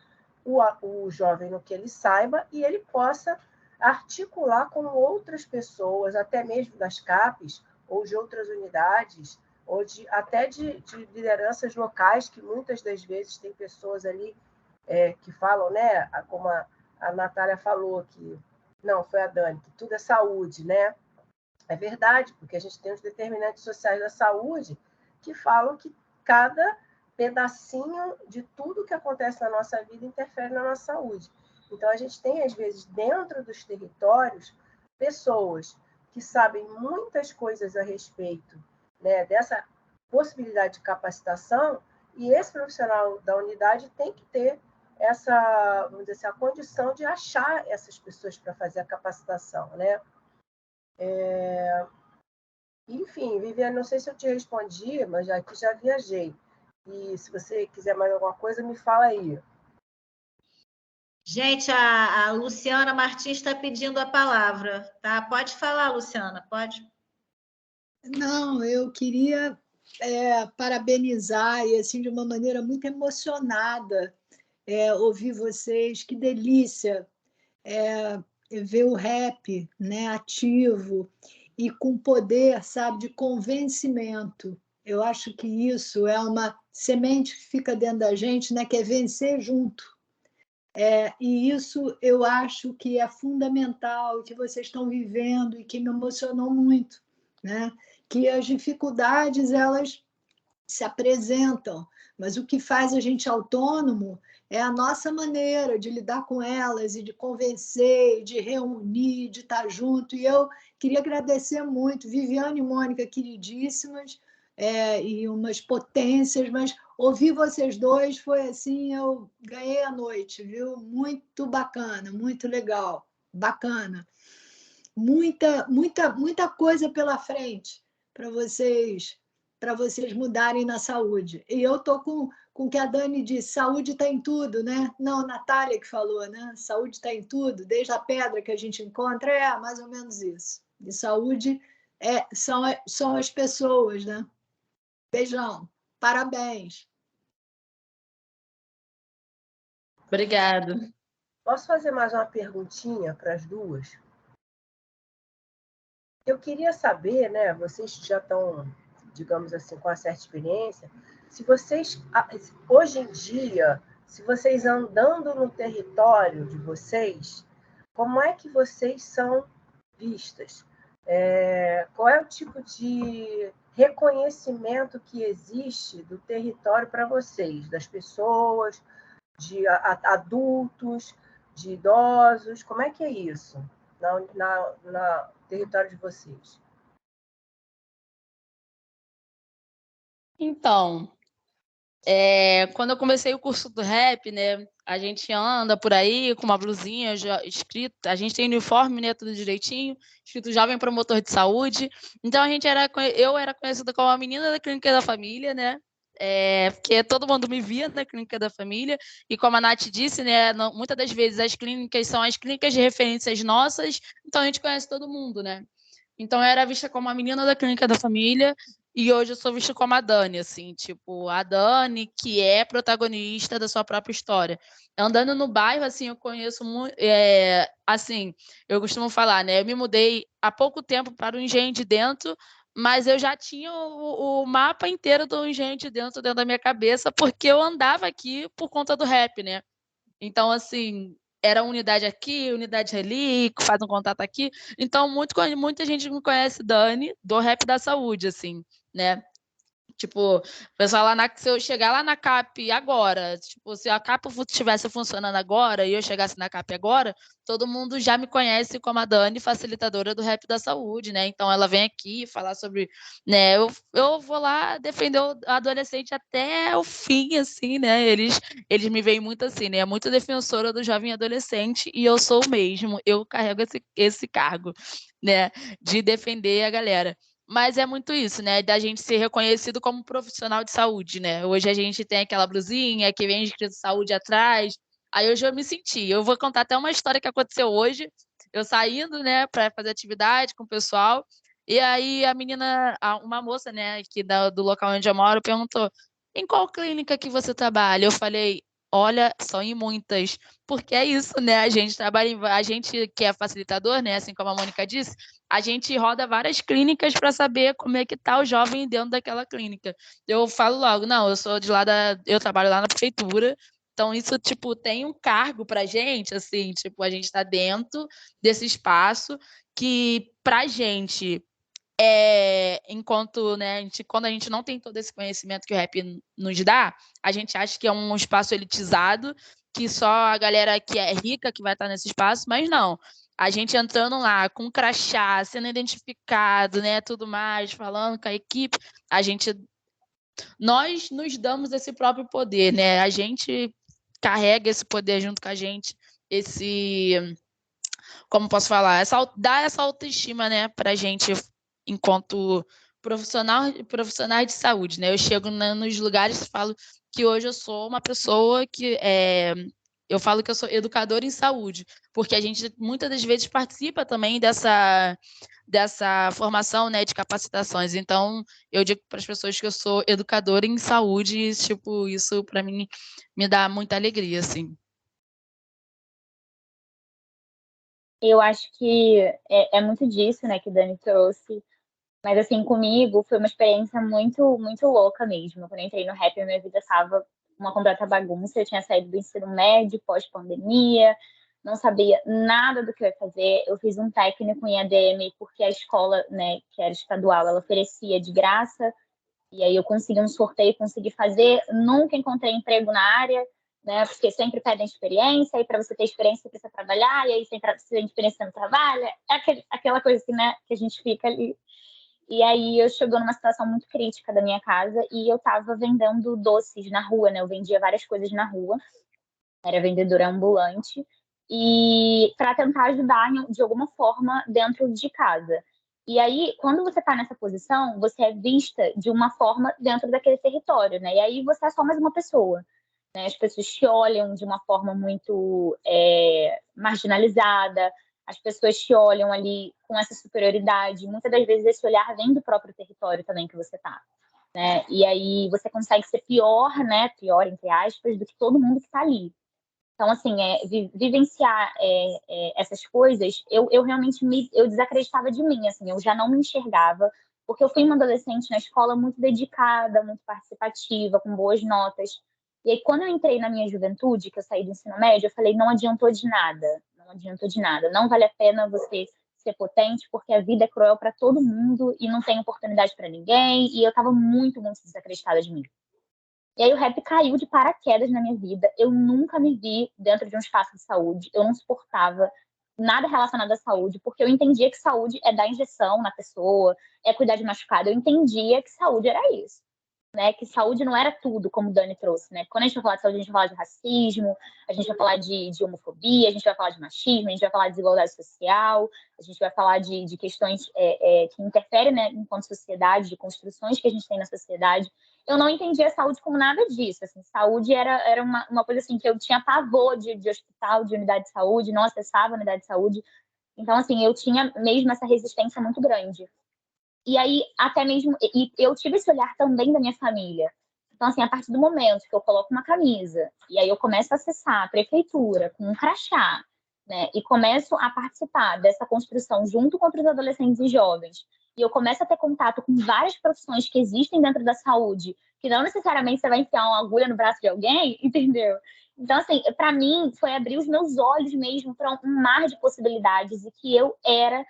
o jovem no que ele saiba e ele possa articular com outras pessoas, até mesmo das CAPES ou de outras unidades, ou até de lideranças locais, que muitas das vezes tem pessoas ali que falam, né, como a Natália falou, que não, foi a Dani, que tudo é saúde, né? É verdade, porque a gente tem os determinantes sociais da saúde que falam que cada pedacinho de tudo que acontece na nossa vida interfere na nossa saúde. Então, a gente tem, às vezes, dentro dos territórios, pessoas que sabem muitas coisas a respeito, né, dessa possibilidade de capacitação, e esse profissional da unidade tem que ter essa, vamos dizer assim, a condição de achar essas pessoas para fazer a capacitação, né? Enfim, Viviane, não sei se eu te respondi, mas aqui já viajei. E se você quiser mais alguma coisa, me fala aí. Gente, a Luciana Martins está pedindo a palavra, tá? Pode falar, Luciana, pode. Não, eu queria parabenizar, e assim, de uma maneira muito emocionada, ouvir vocês. Que delícia ver o rap, né, ativo e com poder, sabe, de convencimento. Eu acho que isso é uma semente que fica dentro da gente, né, que é vencer junto. E isso eu acho que é fundamental, que vocês estão vivendo e que me emocionou muito, né? Que as dificuldades, elas se apresentam, mas o que faz a gente autônomo é a nossa maneira de lidar com elas e de convencer, de reunir, de estar junto. E eu queria agradecer muito, Viviane e Mônica, queridíssimas, e umas potências, mas ouvir vocês dois foi assim, eu ganhei a noite, viu? Muito bacana, muito legal, bacana. Muita coisa pela frente para vocês mudarem na saúde. E eu estou com o que a Dani disse, saúde está em tudo, né? Não, a Natália que falou, né? Saúde está em tudo, desde a pedra que a gente encontra, mais ou menos isso. E saúde são as pessoas, né? Beijão, parabéns. Obrigada. Posso fazer mais uma perguntinha para as duas? Eu queria saber, né, vocês já estão, digamos assim, com uma certa experiência, se vocês, hoje em dia, se vocês andando no território de vocês, como é que vocês são vistas? Qual é o tipo de reconhecimento que existe do território para vocês, das pessoas, de adultos, de idosos? Como é que é isso no território de vocês? Então, quando eu comecei o curso do rap, né, a gente anda por aí com uma blusinha escrito, a gente tem uniforme, né, tudo direitinho, escrito Jovem Promotor de Saúde. Então eu era conhecida como a menina da Clínica da Família, né? Porque todo mundo me via na Clínica da Família, e como a Nath disse, né, muitas das vezes as clínicas são as clínicas de referências nossas, então a gente conhece todo mundo, né? Então eu era vista como a menina da Clínica da Família, e hoje eu sou vista como a Dani, assim, tipo, a Dani, que é protagonista da sua própria história. Andando no bairro, assim, eu conheço muito, assim, eu costumo falar, né, eu me mudei há pouco tempo para o Engenho de Dentro, mas eu já tinha o mapa inteiro do Engenho de Dentro dentro da minha cabeça, porque eu andava aqui por conta do rap, né? Então, assim, era unidade aqui, unidade ali, faz um contato aqui. Então, muita gente me conhece Dani, do Rap da Saúde, assim, né? Tipo, o pessoal se eu chegar lá na CAP agora, tipo, se a CAP estivesse funcionando agora e eu chegasse na CAP agora, todo mundo já me conhece como a Dani, facilitadora do Rap da Saúde, né? Então ela vem aqui falar sobre, né? Eu vou lá defender o adolescente até o fim, assim, né? Eles me veem muito assim, né? Muito defensora do jovem adolescente, e eu sou o mesmo, eu carrego esse cargo, né? De defender a galera. Mas é muito isso, né? Da gente ser reconhecido como profissional de saúde, né? Hoje a gente tem aquela blusinha que vem escrito saúde atrás. Aí hoje eu me senti. Eu vou contar até uma história que aconteceu hoje. Eu saindo, né, para fazer atividade com o pessoal. E aí a menina, uma moça, né, aqui do local onde eu moro, perguntou: em qual clínica que você trabalha? Eu falei: olha, são em muitas, porque é isso, né? A gente trabalha, a gente que é facilitador, né? Assim como a Mônica disse, a gente roda várias clínicas para saber como é que tá o jovem dentro daquela clínica. Eu falo logo, não, eu sou de lá eu trabalho lá na prefeitura, então isso, tipo, tem um cargo pra gente, assim, tipo, a gente está dentro desse espaço que pra gente enquanto, né, quando a gente não tem todo esse conhecimento que o rap nos dá, a gente acha que é um espaço elitizado, que só a galera que é rica que vai estar nesse espaço, mas não. A gente entrando lá com crachá, sendo identificado, né, tudo mais, falando com a equipe, nós nos damos esse próprio poder, né? A gente carrega esse poder junto com a gente, como posso falar, dá essa autoestima, né, pra gente enquanto profissionais de saúde, né? Eu chego nos lugares e falo que hoje eu sou uma pessoa que eu falo que eu sou educadora em saúde, porque a gente muitas das vezes participa também dessa formação, né, de capacitações. Então, eu digo para as pessoas que eu sou educadora em saúde e, tipo, isso para mim me dá muita alegria, assim. Eu acho que é muito disso, né, que o Dani trouxe. Mas, assim, comigo foi uma experiência muito, muito louca mesmo. Quando eu entrei no rap, a minha vida estava uma completa bagunça. Eu tinha saído do ensino médio, pós-pandemia, não sabia nada do que eu ia fazer. Eu fiz um técnico em ADM porque a escola, né, que era estadual, ela oferecia de graça. E aí eu consegui um sorteio, consegui fazer. Nunca encontrei emprego na área, né? Porque sempre pedem experiência, e para você ter experiência você precisa trabalhar, e aí sem experiência você não trabalha. É aquela coisa assim, né, que a gente fica ali. E aí eu chegou numa situação muito crítica da minha casa e eu estava vendendo doces na rua, né? Eu vendia várias coisas na rua, era vendedora ambulante, e para tentar ajudar de alguma forma dentro de casa. E aí, quando você está nessa posição, você é vista de uma forma dentro daquele território, né? E aí você é só mais uma pessoa, né? As pessoas te olham de uma forma muito marginalizada, as pessoas te olham ali com essa superioridade. Muitas das vezes esse olhar vem do próprio território também que você está, né? E aí você consegue ser pior, né? Pior, entre aspas, do que todo mundo que está ali. Então, assim, vivenciar essas coisas, eu realmente eu desacreditava de mim, assim, eu já não me enxergava, porque eu fui uma adolescente na escola muito dedicada, muito participativa, com boas notas. E aí, quando eu entrei na minha juventude, que eu saí do ensino médio, eu falei, não adiantou de nada, não adiantou de nada. Não vale a pena você ser potente, porque a vida é cruel para todo mundo e não tem oportunidade para ninguém. E eu estava muito, muito desacreditada de mim. E aí o rap caiu de paraquedas na minha vida. Eu nunca me vi dentro de um espaço de saúde. Eu não suportava nada relacionado à saúde, porque eu entendia que saúde é dar injeção na pessoa, é cuidar de machucado. Eu entendia que saúde era isso, né? Que saúde não era tudo, como o Dani trouxe, né? Quando a gente vai falar de saúde, a gente vai falar de racismo, a gente vai falar de homofobia, a gente vai falar de machismo, a gente vai falar de desigualdade social, a gente vai falar de questões que interferem, né, enquanto sociedade, de construções que a gente tem na sociedade. Eu não entendia a saúde como nada disso. Assim, saúde era uma coisa assim que eu tinha pavor de hospital, de unidade de saúde, não acessava a unidade de saúde. Então, assim, eu tinha mesmo essa resistência muito grande. E aí, até mesmo, e eu tive esse olhar também da minha família. Então, assim, a partir do momento que eu coloco uma camisa, e aí eu começo a acessar a prefeitura com um crachá, né, e começo a participar dessa construção junto com os adolescentes e jovens, e eu começo a ter contato com várias profissões que existem dentro da saúde, que não necessariamente você vai enfiar uma agulha no braço de alguém, entendeu? Então, assim, para mim, foi abrir os meus olhos mesmo para um mar de possibilidades e que eu era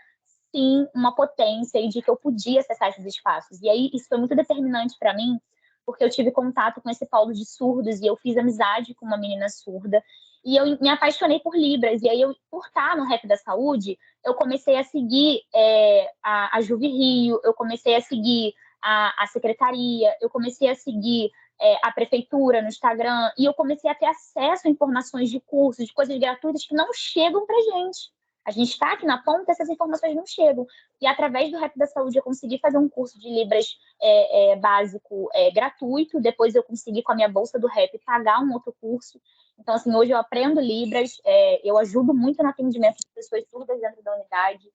sim uma potência e de que eu podia acessar esses espaços. E aí isso foi muito determinante para mim, porque eu tive contato com esse polo de surdos e eu fiz amizade com uma menina surda e eu me apaixonei por Libras. E aí, por estar no Rap da Saúde, eu comecei a seguir a Juve Rio, eu comecei a seguir a secretaria, eu comecei a seguir a prefeitura no Instagram e eu comecei a ter acesso a informações de cursos, de coisas gratuitas que não chegam para gente. A gente está aqui na ponta, essas informações não chegam. E através do Rap da Saúde eu consegui fazer um curso de Libras básico gratuito. Depois eu consegui, com a minha bolsa do Rap, pagar um outro curso. Então, assim, hoje eu aprendo Libras, eu ajudo muito no atendimento de pessoas surdas dentro da unidade.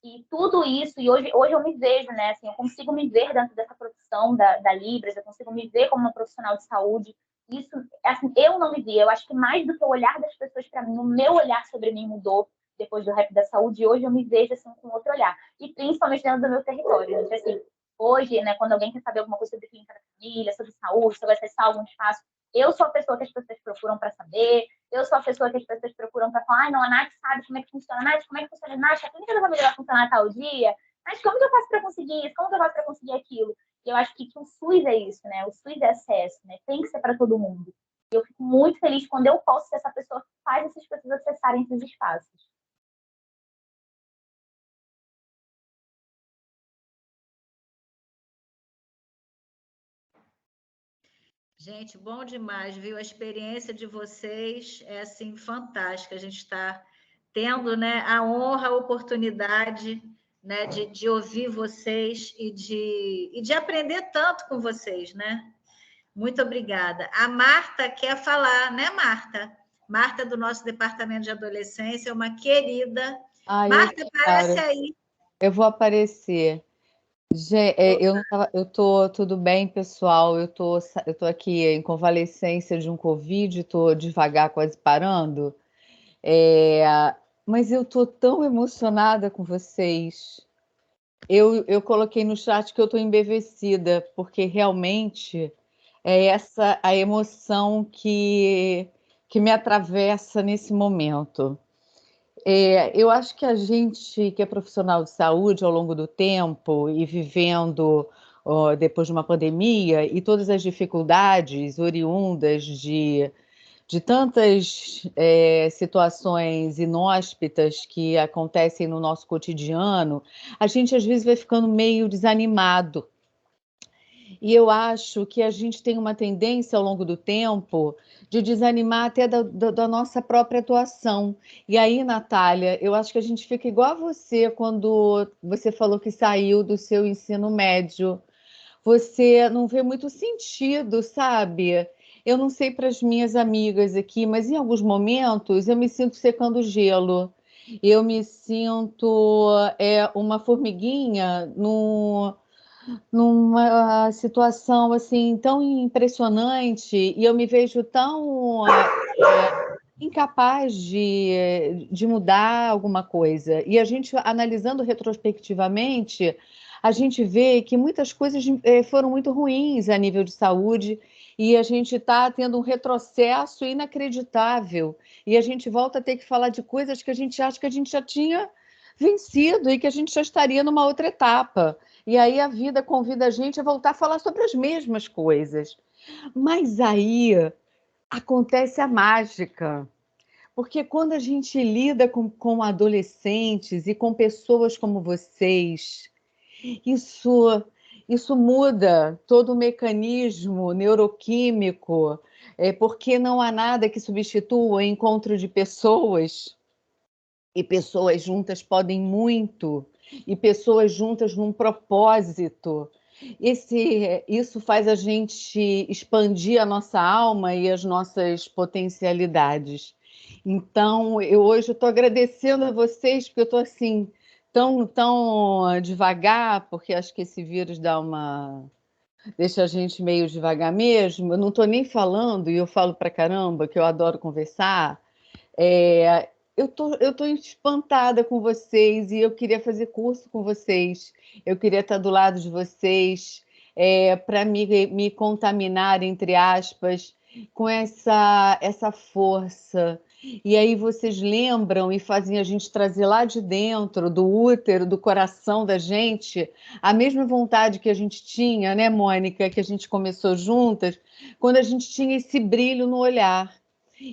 E tudo isso, e hoje eu me vejo, né? Assim, eu consigo me ver dentro dessa profissão da Libras, eu consigo me ver como uma profissional de saúde, Isso, assim, eu não me via. Eu acho que mais do que o olhar das pessoas para mim, o meu olhar sobre mim mudou depois do Rap da Saúde. E hoje eu me vejo assim com outro olhar. E principalmente dentro do meu território. Então, assim, hoje, né, quando alguém quer saber alguma coisa sobre clínica da família, sobre saúde, sobre acessar algum espaço, eu sou a pessoa que as pessoas procuram para saber, eu sou a pessoa que as pessoas procuram para falar, não, a Nath sabe como é que funciona, Nath, como é que funciona, Nath, a clínica da família vai funcionar tal dia, Nath, como que eu faço para conseguir isso, como que eu faço para conseguir aquilo? E eu acho que o SUS é isso, né, o SUS é acesso, né, tem que ser para todo mundo. E eu fico muito feliz quando eu posso ser essa pessoa que faz essas pessoas acessarem esses espaços. Gente, bom demais, viu? A experiência de vocês é assim fantástica. A gente está tendo, né, a honra, a oportunidade, né, de ouvir vocês e de aprender tanto com vocês, né? Muito obrigada. A Marta quer falar, né, Marta? Marta, do nosso departamento de adolescência, é uma querida. Marta, aparece aí. Eu vou aparecer. Eu tô tudo bem, pessoal. Eu tô aqui em convalescência de um Covid, tô devagar, quase parando. Mas eu tô tão emocionada com vocês. Eu coloquei no chat que eu tô embevecida, porque realmente é essa a emoção que me atravessa nesse momento. Eu acho que a gente que é profissional de saúde ao longo do tempo e vivendo depois de uma pandemia e todas as dificuldades oriundas de tantas situações inóspitas que acontecem no nosso cotidiano, a gente às vezes vai ficando meio desanimado. E eu acho que a gente tem uma tendência ao longo do tempo de desanimar até da nossa própria atuação. E aí, Natália, eu acho que a gente fica igual a você quando você falou que saiu do seu ensino médio. Você não vê muito sentido, sabe? Eu não sei para as minhas amigas aqui, mas em alguns momentos eu me sinto secando gelo. Eu me sinto uma formiguinha numa situação assim tão impressionante e eu me vejo tão incapaz de mudar alguma coisa. E a gente, analisando retrospectivamente, a gente vê que muitas coisas foram muito ruins a nível de saúde e a gente está tendo um retrocesso inacreditável. E a gente volta a ter que falar de coisas que a gente acha que a gente já tinha vencido e que a gente já estaria numa outra etapa. E aí a vida convida a gente a voltar a falar sobre as mesmas coisas. Mas aí acontece a mágica. Porque quando a gente lida com adolescentes e com pessoas como vocês, isso muda todo o mecanismo neuroquímico, porque não há nada que substitua o encontro de pessoas, e pessoas juntas podem muito, e pessoas juntas num propósito. Isso faz a gente expandir a nossa alma e as nossas potencialidades. Então, hoje eu estou agradecendo a vocês, porque eu estou assim, tão devagar, porque acho que esse vírus deixa a gente meio devagar mesmo. Eu não estou nem falando, e eu falo pra caramba, que eu adoro conversar. Eu tô espantada com vocês e eu queria fazer curso com vocês. Eu queria estar do lado de vocês para me contaminar, entre aspas, com essa força. E aí vocês lembram e fazem a gente trazer lá de dentro, do útero, do coração da gente, a mesma vontade que a gente tinha, né, Mônica, que a gente começou juntas, quando a gente tinha esse brilho no olhar.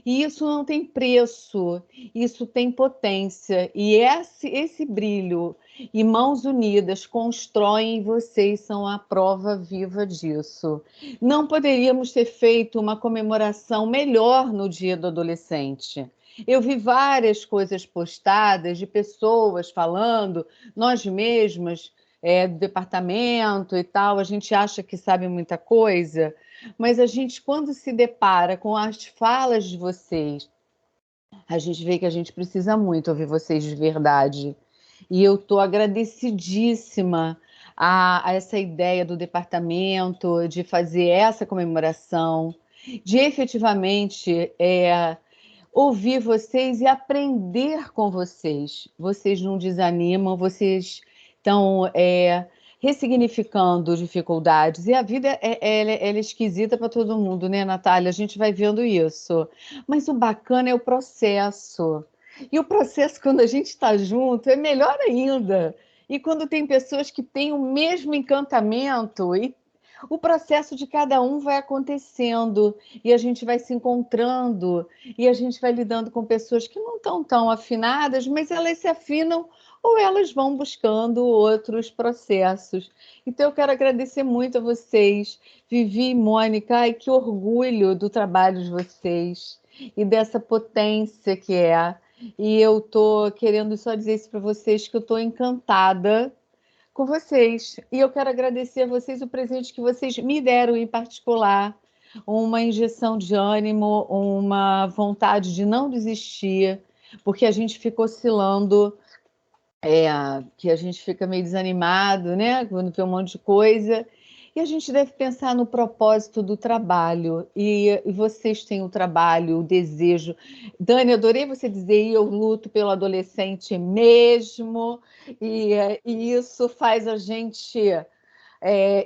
E isso não tem preço, isso tem potência. E esse brilho e mãos unidas constroem, e vocês são a prova viva disso. Não poderíamos ter feito uma comemoração melhor no Dia do Adolescente. Eu vi várias coisas postadas de pessoas falando, nós mesmas, do departamento e tal, a gente acha que sabe muita coisa. Mas a gente, quando se depara com as falas de vocês, a gente vê que a gente precisa muito ouvir vocês de verdade. E eu estou agradecidíssima a essa ideia do departamento de fazer essa comemoração. de efetivamente ouvir vocês e aprender com vocês. Vocês não desanimam, vocês estão ressignificando dificuldades. E a vida ela é esquisita para todo mundo, né, Natália? A gente vai vendo isso. Mas o bacana é o processo. E o processo, quando a gente está junto, é melhor ainda. E quando tem pessoas que têm o mesmo encantamento e o processo de cada um vai acontecendo e a gente vai se encontrando e a gente vai lidando com pessoas que não estão tão afinadas, mas elas se afinam ou elas vão buscando outros processos. Então, eu quero agradecer muito a vocês, Vivi e Mônica, ai, que orgulho do trabalho de vocês e dessa potência que é. E eu estou querendo só dizer isso para vocês, que eu estou encantada com vocês. E eu quero agradecer a vocês o presente que vocês me deram em particular, uma injeção de ânimo, uma vontade de não desistir, porque a gente fica oscilando, que a gente fica meio desanimado, né? Quando vê um monte de coisa. E a gente deve pensar no propósito do trabalho. E vocês têm o trabalho, o desejo. Dani, adorei você dizer, eu luto pelo adolescente mesmo. E isso faz a gente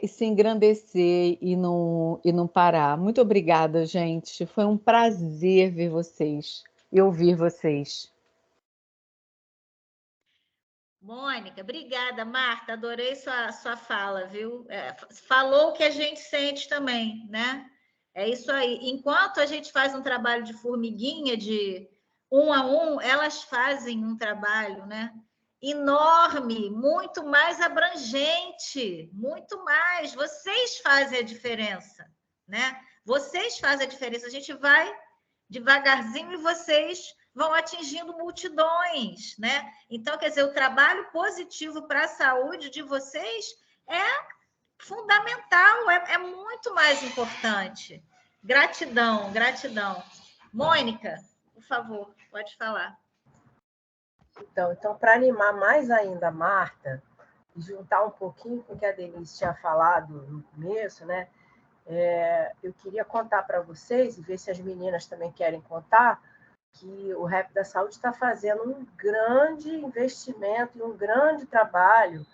se engrandecer e não parar. Muito obrigada, gente. Foi um prazer ver vocês e ouvir vocês. Mônica, obrigada, Marta, adorei sua fala, viu? Falou o que a gente sente também, né? É isso aí. Enquanto a gente faz um trabalho de formiguinha, de um a um, elas fazem um trabalho, né? Enorme, muito mais abrangente, muito mais. Vocês fazem a diferença, né? Vocês fazem a diferença. A gente vai devagarzinho e vocês vão atingindo multidões, né? Então, quer dizer, o trabalho positivo para a saúde de vocês é fundamental, é muito mais importante. Gratidão, gratidão. Mônica, por favor, pode falar. Então para animar mais ainda a Marta, e juntar um pouquinho com o que a Denise tinha falado no começo, né? Eu queria contar para vocês, e ver se as meninas também querem contar, que o Rap da Saúde está fazendo um grande investimento e um grande trabalho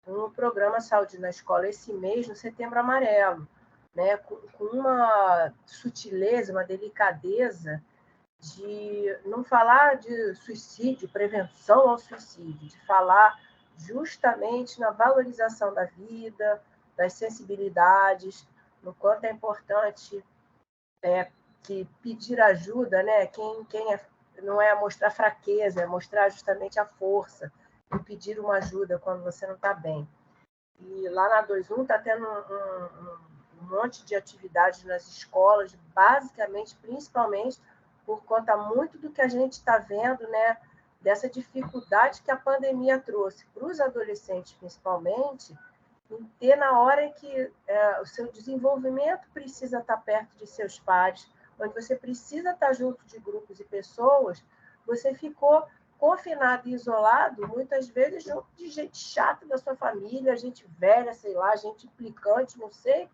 no programa Saúde na Escola esse mês, no Setembro Amarelo, né? com uma sutileza, uma delicadeza de não falar de suicídio, prevenção ao suicídio, de falar justamente na valorização da vida, das sensibilidades, no quanto é importante que pedir ajuda, né? Não é mostrar fraqueza, é mostrar justamente a força e pedir uma ajuda quando você não está bem. E lá na 21 está tendo um monte de atividades nas escolas, basicamente, principalmente, por conta muito do que a gente está vendo, né? Dessa dificuldade que a pandemia trouxe para os adolescentes, principalmente, em ter na hora que o seu desenvolvimento precisa estar perto de seus pares, onde você precisa estar junto de grupos e pessoas, você ficou confinado e isolado, muitas vezes junto de gente chata da sua família, gente velha, sei lá, gente implicante, não sei,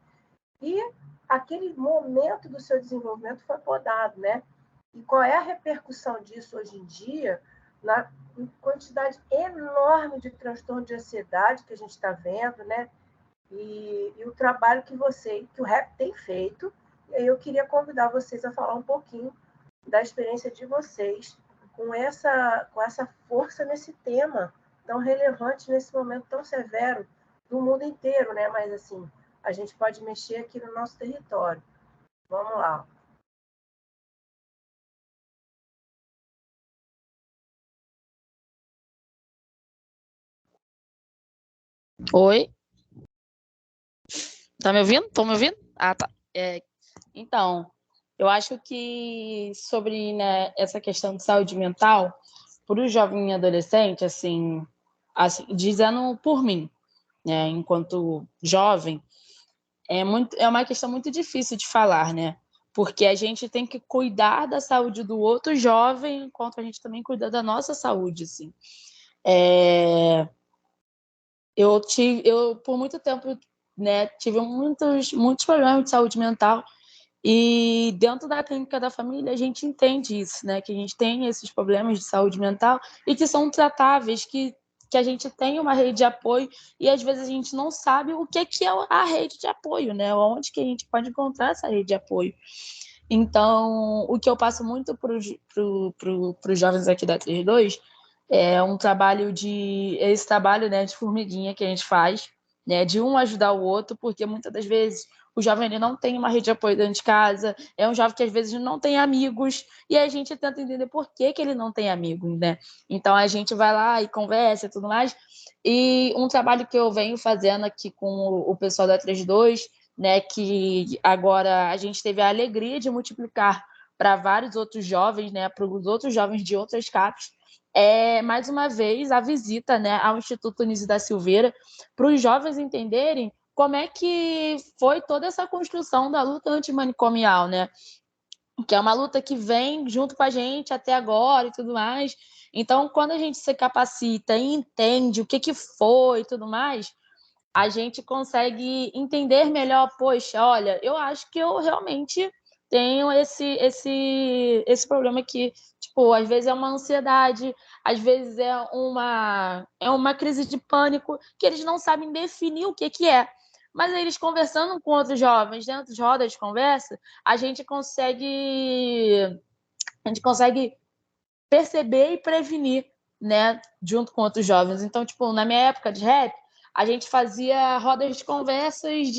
e aquele momento do seu desenvolvimento foi podado, né? E qual é a repercussão disso hoje em dia na quantidade enorme de transtorno de ansiedade que a gente está vendo, né? E o trabalho que o Rap tem feito. E aí eu queria convidar vocês a falar um pouquinho da experiência de vocês com essa força nesse tema tão relevante, nesse momento tão severo do mundo inteiro, né? Mas, assim, a gente pode mexer aqui no nosso território. Vamos lá. Oi? Tá me ouvindo? Estão me ouvindo? Ah, tá. Então, eu acho que sobre, né, essa questão de saúde mental, para o jovem e adolescente, assim, dizendo por mim, né, enquanto jovem, é uma questão muito difícil de falar, né? Porque a gente tem que cuidar da saúde do outro jovem, enquanto a gente também cuida da nossa saúde, assim. Eu por muito tempo, né, tive muitos problemas de saúde mental E dentro da clínica da família, a gente entende isso, né? Que a gente tem esses problemas de saúde mental e que são tratáveis, que a gente tem uma rede de apoio e às vezes a gente não sabe o que é a rede de apoio, né? Onde que a gente pode encontrar essa rede de apoio. Então, o que eu passo muito para os jovens aqui da 32 é um trabalho esse trabalho, né, de formiguinha que a gente faz, né, de um ajudar o outro, porque muitas das vezes o jovem ele não tem uma rede de apoio dentro de casa, é um jovem que às vezes não tem amigos, e a gente tenta entender por que ele não tem amigos, né? Então a gente vai lá e conversa e tudo mais. E um trabalho que eu venho fazendo aqui com o pessoal da 32, né, que agora a gente teve a alegria de multiplicar para vários outros jovens, né, para os outros jovens de outras CAPs, mais uma vez a visita, né, ao Instituto Nise da Silveira, para os jovens entenderem como é que foi toda essa construção da luta antimanicomial, né? Que é uma luta que vem junto com a gente até agora e tudo mais. Então, quando a gente se capacita e entende o que foi e tudo mais, a gente consegue entender melhor, poxa, olha, eu acho que eu realmente tenho esse problema que, tipo, às vezes é uma ansiedade, às vezes é uma crise de pânico, que eles não sabem definir o que é. Mas eles conversando com outros jovens, dentro de rodas de conversa, a gente consegue perceber e prevenir, né, junto com outros jovens. Então, tipo, na minha época de rap, a gente fazia rodas de conversas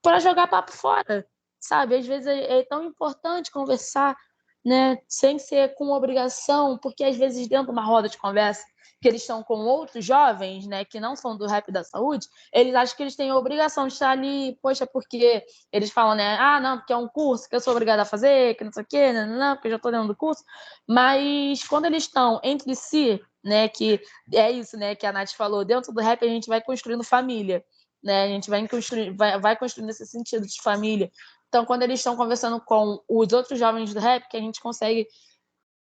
para jogar papo fora, sabe? Às vezes é tão importante conversar, né, sem ser com obrigação, porque às vezes dentro de uma roda de conversa que eles estão com outros jovens, né, que não são do rap da saúde, eles acham que eles têm a obrigação de estar ali, poxa, porque eles falam, né, não, porque é um curso que eu sou obrigada a fazer, que não sei o quê, não, porque eu já estou dentro do curso, mas quando eles estão entre si, né, que é isso, né, que a Nath falou, dentro do rap a gente vai construindo família, né, a gente vai construindo esse sentido de família. Então, quando eles estão conversando com os outros jovens do rap, que a gente consegue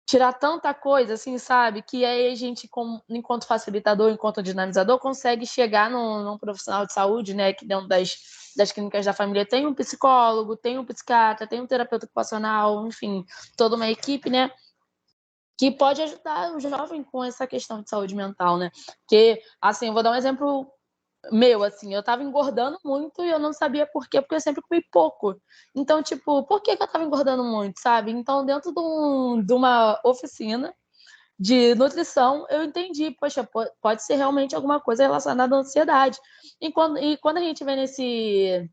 tirar tanta coisa, assim, sabe? Que aí a gente, enquanto facilitador, enquanto dinamizador, consegue chegar num profissional de saúde, né? Que dentro das clínicas da família tem um psicólogo, tem um psiquiatra, tem um terapeuta ocupacional, enfim, toda uma equipe, né? Que pode ajudar o jovem com essa questão de saúde mental, né? Porque, assim, eu vou dar um exemplo meu, assim, eu tava engordando muito e eu não sabia por quê, porque eu sempre comi pouco. Então, tipo, por que eu tava engordando muito, sabe? Então, dentro de uma oficina de nutrição, eu entendi, poxa, pode ser realmente alguma coisa relacionada à ansiedade. E quando a gente vem nesse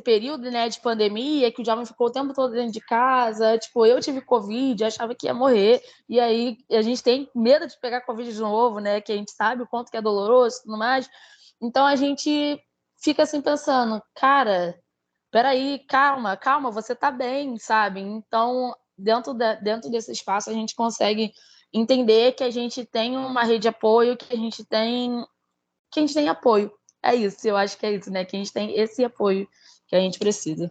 período, né, de pandemia, que o jovem ficou o tempo todo dentro de casa, tipo, eu tive Covid, achava que ia morrer, e aí a gente tem medo de pegar Covid de novo, né, que a gente sabe o quanto que é doloroso e tudo mais, então a gente fica assim pensando, cara, peraí, calma, você tá bem, sabe? Então, dentro desse espaço, a gente consegue entender que a gente tem uma rede de apoio, que a gente tem apoio. É isso, eu acho que é isso, né? Que a gente tem esse apoio que a gente precisa.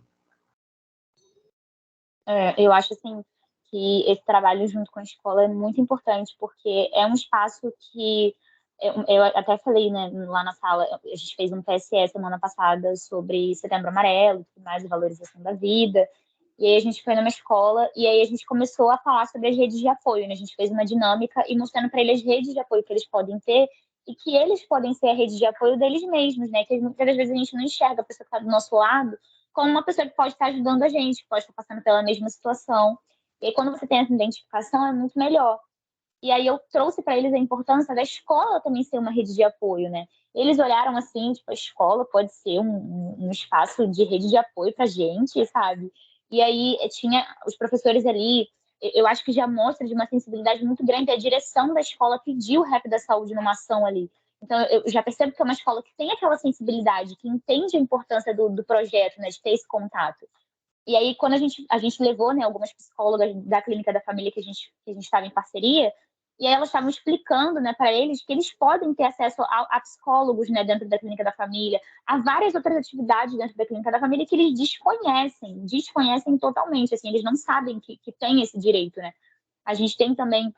Eu acho assim que esse trabalho junto com a escola é muito importante, porque é um espaço que eu até falei, né, lá na sala, a gente fez um PSE semana passada sobre Setembro Amarelo, tudo mais, a valorização da vida. E aí a gente foi numa escola e aí a gente começou a falar sobre as redes de apoio, né? A gente fez uma dinâmica e mostrando para eles as redes de apoio que eles podem ter e que eles podem ser a rede de apoio deles mesmos, né? Que muitas das vezes a gente não enxerga a pessoa que está do nosso lado como uma pessoa que pode estar ajudando a gente, que pode estar passando pela mesma situação. E aí, quando você tem essa identificação, é muito melhor. E aí eu trouxe para eles a importância da escola também ser uma rede de apoio, né? Eles olharam assim, tipo, a escola pode ser um espaço de rede de apoio para gente, sabe? E aí tinha os professores ali, eu acho que já mostra de uma sensibilidade muito grande. A direção da escola pediu o Rap da Saúde numa ação ali. Então, eu já percebo que é uma escola que tem aquela sensibilidade, que entende a importância do projeto, né, de ter esse contato. E aí, quando a gente levou, né, algumas psicólogas da Clínica da Família que a gente estava em parceria, e aí elas estavam explicando, né, para eles que eles podem ter acesso a psicólogos, né, dentro da Clínica da Família, a várias outras atividades dentro da Clínica da Família que eles desconhecem totalmente, assim, eles não sabem que tem esse direito, né. A gente tem também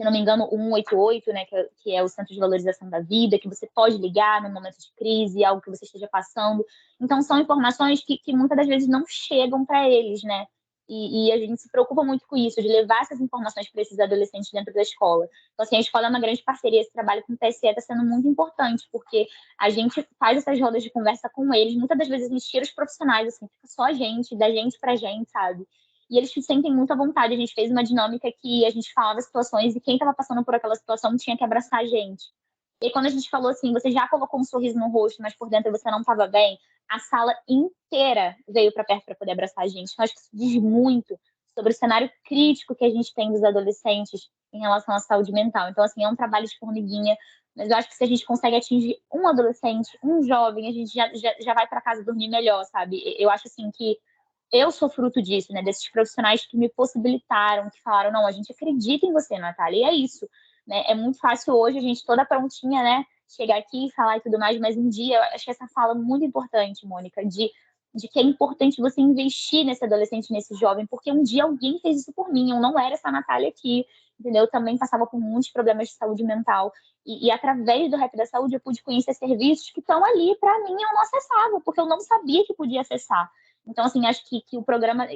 se não me engano, o 188, né, que é o Centro de Valorização da Vida, que você pode ligar no momento de crise, algo que você esteja passando. Então, são informações que muitas das vezes não chegam para eles, né? E a gente se preocupa muito com isso, de levar essas informações para esses adolescentes dentro da escola. Então, assim, a escola é uma grande parceria, esse trabalho com o TSE está sendo muito importante, porque a gente faz essas rodas de conversa com eles, muitas das vezes a gente tira os profissionais, assim, fica só a gente, da gente para a gente, sabe? E eles se sentem muito à vontade. A gente fez uma dinâmica que a gente falava situações e quem estava passando por aquela situação tinha que abraçar a gente. E aí, quando a gente falou assim, você já colocou um sorriso no rosto, mas por dentro você não estava bem, a sala inteira veio para perto para poder abraçar a gente. Então, acho que isso diz muito sobre o cenário crítico que a gente tem dos adolescentes em relação à saúde mental. Então, assim, é um trabalho de formiguinha, mas eu acho que se a gente consegue atingir um adolescente, um jovem, a gente já vai para casa dormir melhor, sabe? Eu acho, assim, que eu sou fruto disso, né? Desses profissionais que me possibilitaram, que falaram, não, a gente acredita em você, Natália, e é isso, né? É muito fácil hoje, a gente toda prontinha, né? Chegar aqui e falar e tudo mais, mas um dia, eu acho que essa fala é muito importante, Mônica, de que é importante você investir nesse adolescente, nesse jovem, porque um dia alguém fez isso por mim, eu não era essa Natália aqui, entendeu? Eu também passava por muitos problemas de saúde mental, e através do Rap da Saúde eu pude conhecer serviços que estão ali, para mim, eu não acessava, porque eu não sabia que podia acessar. Então, assim, acho que o programa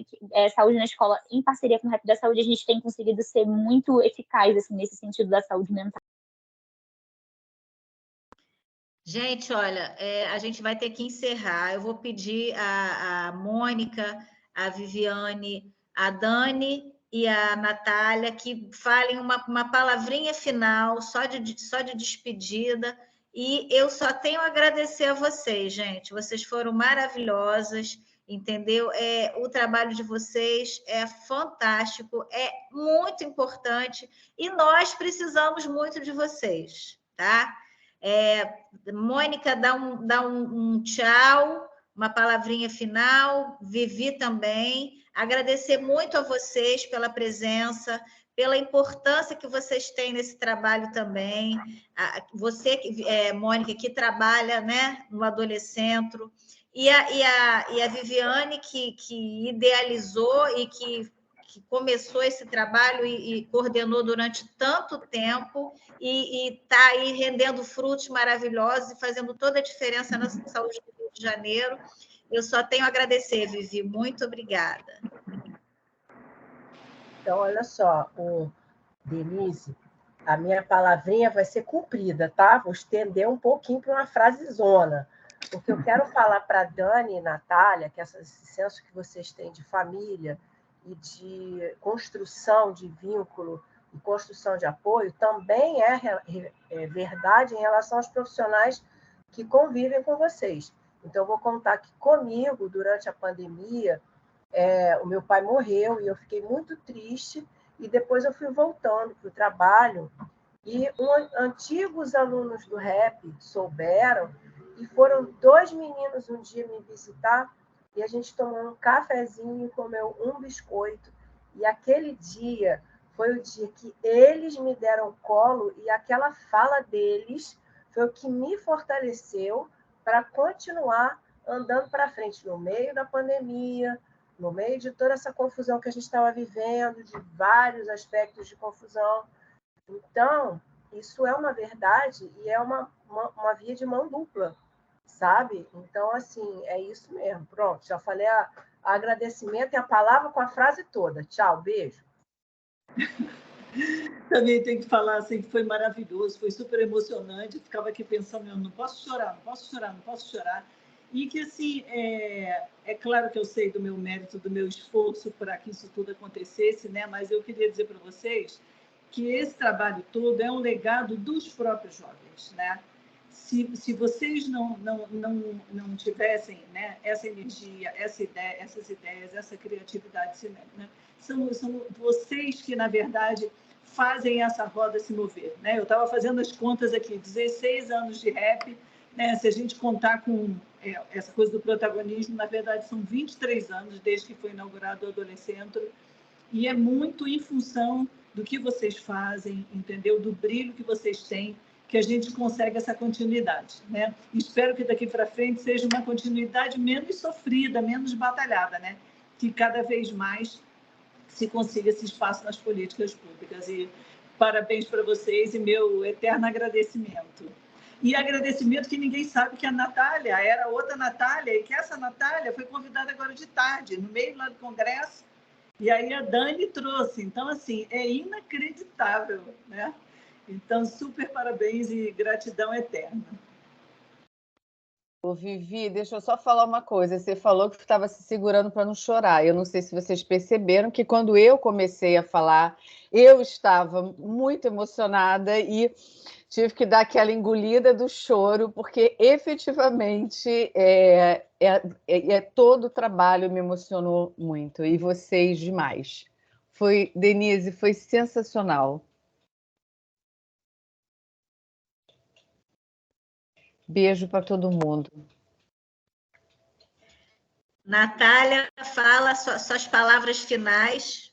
Saúde na Escola, em parceria com o Rap da Saúde, a gente tem conseguido ser muito eficaz, assim, nesse sentido da saúde mental. Gente, olha, a gente vai ter que encerrar. Eu vou pedir a Mônica, a Viviane, a Dani e a Natália que falem uma palavrinha final, só de despedida. E eu só tenho a agradecer a vocês, gente. Vocês foram maravilhosas, entendeu? O trabalho de vocês é fantástico, é muito importante e nós precisamos muito de vocês, tá? Mônica, dá um tchau, uma palavrinha final, Vivi também. Agradecer muito a vocês pela presença, pela importância que vocês têm nesse trabalho também. Você, Mônica, que trabalha, né, no Adolescentro, e a Viviane, que idealizou e que começou esse trabalho e coordenou durante tanto tempo e está aí rendendo frutos maravilhosos e fazendo toda a diferença na saúde do Rio de Janeiro. Eu só tenho a agradecer, Vivi. Muito obrigada. Então, olha só, Denise, a minha palavrinha vai ser cumprida, tá? Vou estender um pouquinho para uma frasezona, porque eu quero falar para a Dani e Natália que esse senso que vocês têm de família e de construção de vínculo e construção de apoio também é verdade em relação aos profissionais que convivem com vocês. Então, eu vou contar que comigo, durante a pandemia, o meu pai morreu e eu fiquei muito triste, e depois eu fui voltando para o trabalho, e antigos alunos do Rap souberam, e foram 2 meninos um dia me visitar, e a gente tomou um cafezinho e comeu um biscoito, e aquele dia foi o dia que eles me deram colo, e aquela fala deles foi o que me fortaleceu para continuar andando para frente no meio da pandemia, no meio de toda essa confusão que a gente estava vivendo, de vários aspectos de confusão. Então, isso é uma verdade e é uma via de mão dupla, sabe? Então, assim, é isso mesmo. Pronto, já falei agradecimento e a palavra com a frase toda. Tchau, beijo. Também tenho que falar assim, que foi maravilhoso, foi super emocionante. Eu ficava aqui pensando, eu não posso chorar, não posso chorar, não posso chorar. E que, assim, é claro que eu sei do meu mérito, do meu esforço para que isso tudo acontecesse, né? Mas eu queria dizer para vocês que esse trabalho todo é um legado dos próprios jovens, né? Se vocês não tivessem, né, essa energia, essas ideias, essa criatividade, né, são vocês que, na verdade, fazem essa roda se mover, né? Eu estava fazendo as contas aqui, 16 anos de rap, né? Se a gente contar com essa coisa do protagonismo, na verdade, são 23 anos desde que foi inaugurado o Adolescentro, e é muito em função do que vocês fazem, entendeu? Do brilho que vocês têm, que a gente consegue essa continuidade, né? Espero que daqui para frente seja uma continuidade menos sofrida, menos batalhada, né? Que cada vez mais se consiga esse espaço nas políticas públicas. E Parabéns para vocês e meu eterno agradecimento. E agradecimento que ninguém sabe que a Natália era outra Natália, e que essa Natália foi convidada agora de tarde, no meio lá do congresso, e aí a Dani trouxe. Então, assim, é inacreditável, né? Então, super parabéns e gratidão eterna. Ô, Vivi, deixa eu só falar uma coisa. Você falou que estava se segurando para não chorar. Eu não sei se vocês perceberam que quando eu comecei a falar, eu estava muito emocionada e tive que dar aquela engolida do choro, porque efetivamente todo o trabalho me emocionou muito e vocês demais. Denise, foi sensacional. Beijo para todo mundo. Natália, fala suas palavras finais.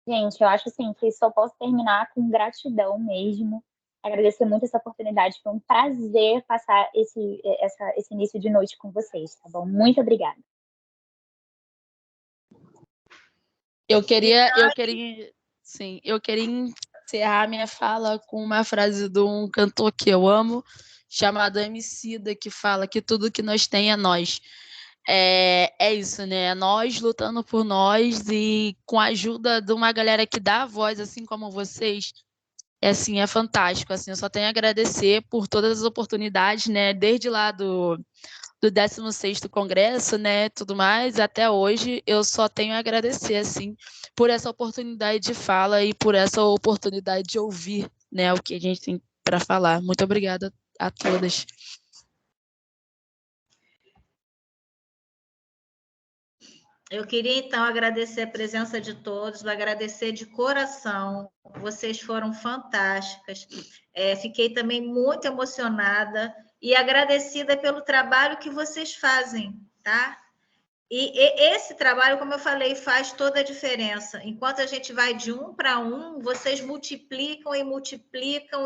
Gente, eu acho assim que só posso terminar com gratidão mesmo. Agradecer muito essa oportunidade. Foi um prazer passar esse início de noite com vocês, tá bom? Muito obrigada. Eu queria encerrar minha fala com uma frase de um cantor que eu amo, chamado Emicida, que fala que tudo que nós tem é nós. É isso, né? Nós lutando por nós e com a ajuda de uma galera que dá a voz, assim como vocês, é fantástico. Assim, eu só tenho a agradecer por todas as oportunidades, né? Desde lá do 16º Congresso, né, tudo mais, até hoje, eu só tenho a agradecer, assim, por essa oportunidade de fala e por essa oportunidade de ouvir, né, o que a gente tem para falar. Muito obrigada a todas. Eu queria, então, agradecer a presença de todos, agradecer de coração. Vocês foram fantásticas. Fiquei também muito emocionada e agradecida pelo trabalho que vocês fazem, tá? E esse trabalho, como eu falei, faz toda a diferença. Enquanto a gente vai de um para um, vocês multiplicam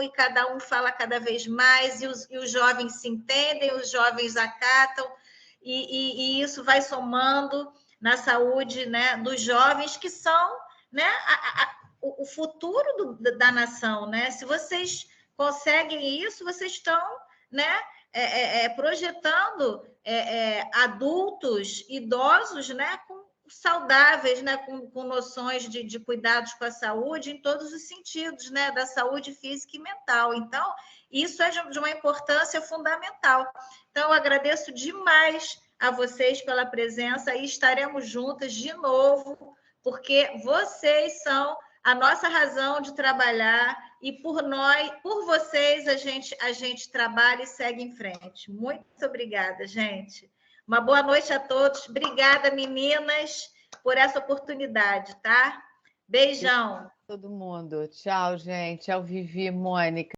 e cada um fala cada vez mais, e os jovens se entendem, os jovens acatam, e isso vai somando na saúde, né, dos jovens, que são, né, o futuro da nação, né? Se vocês conseguem isso, vocês estão, né, projetando adultos, idosos, né, saudáveis, né, com noções de cuidados com a saúde em todos os sentidos, né, da saúde física e mental. Então, isso é de uma importância fundamental. Então, eu agradeço demais a vocês pela presença e estaremos juntas de novo, porque vocês são a nossa razão de trabalhar e por vocês, a gente trabalha e segue em frente. Muito obrigada, gente. Uma boa noite a todos. Obrigada, meninas, por essa oportunidade, tá? Beijão. Todo mundo. Tchau, gente. Tchau, Vivi, Mônica.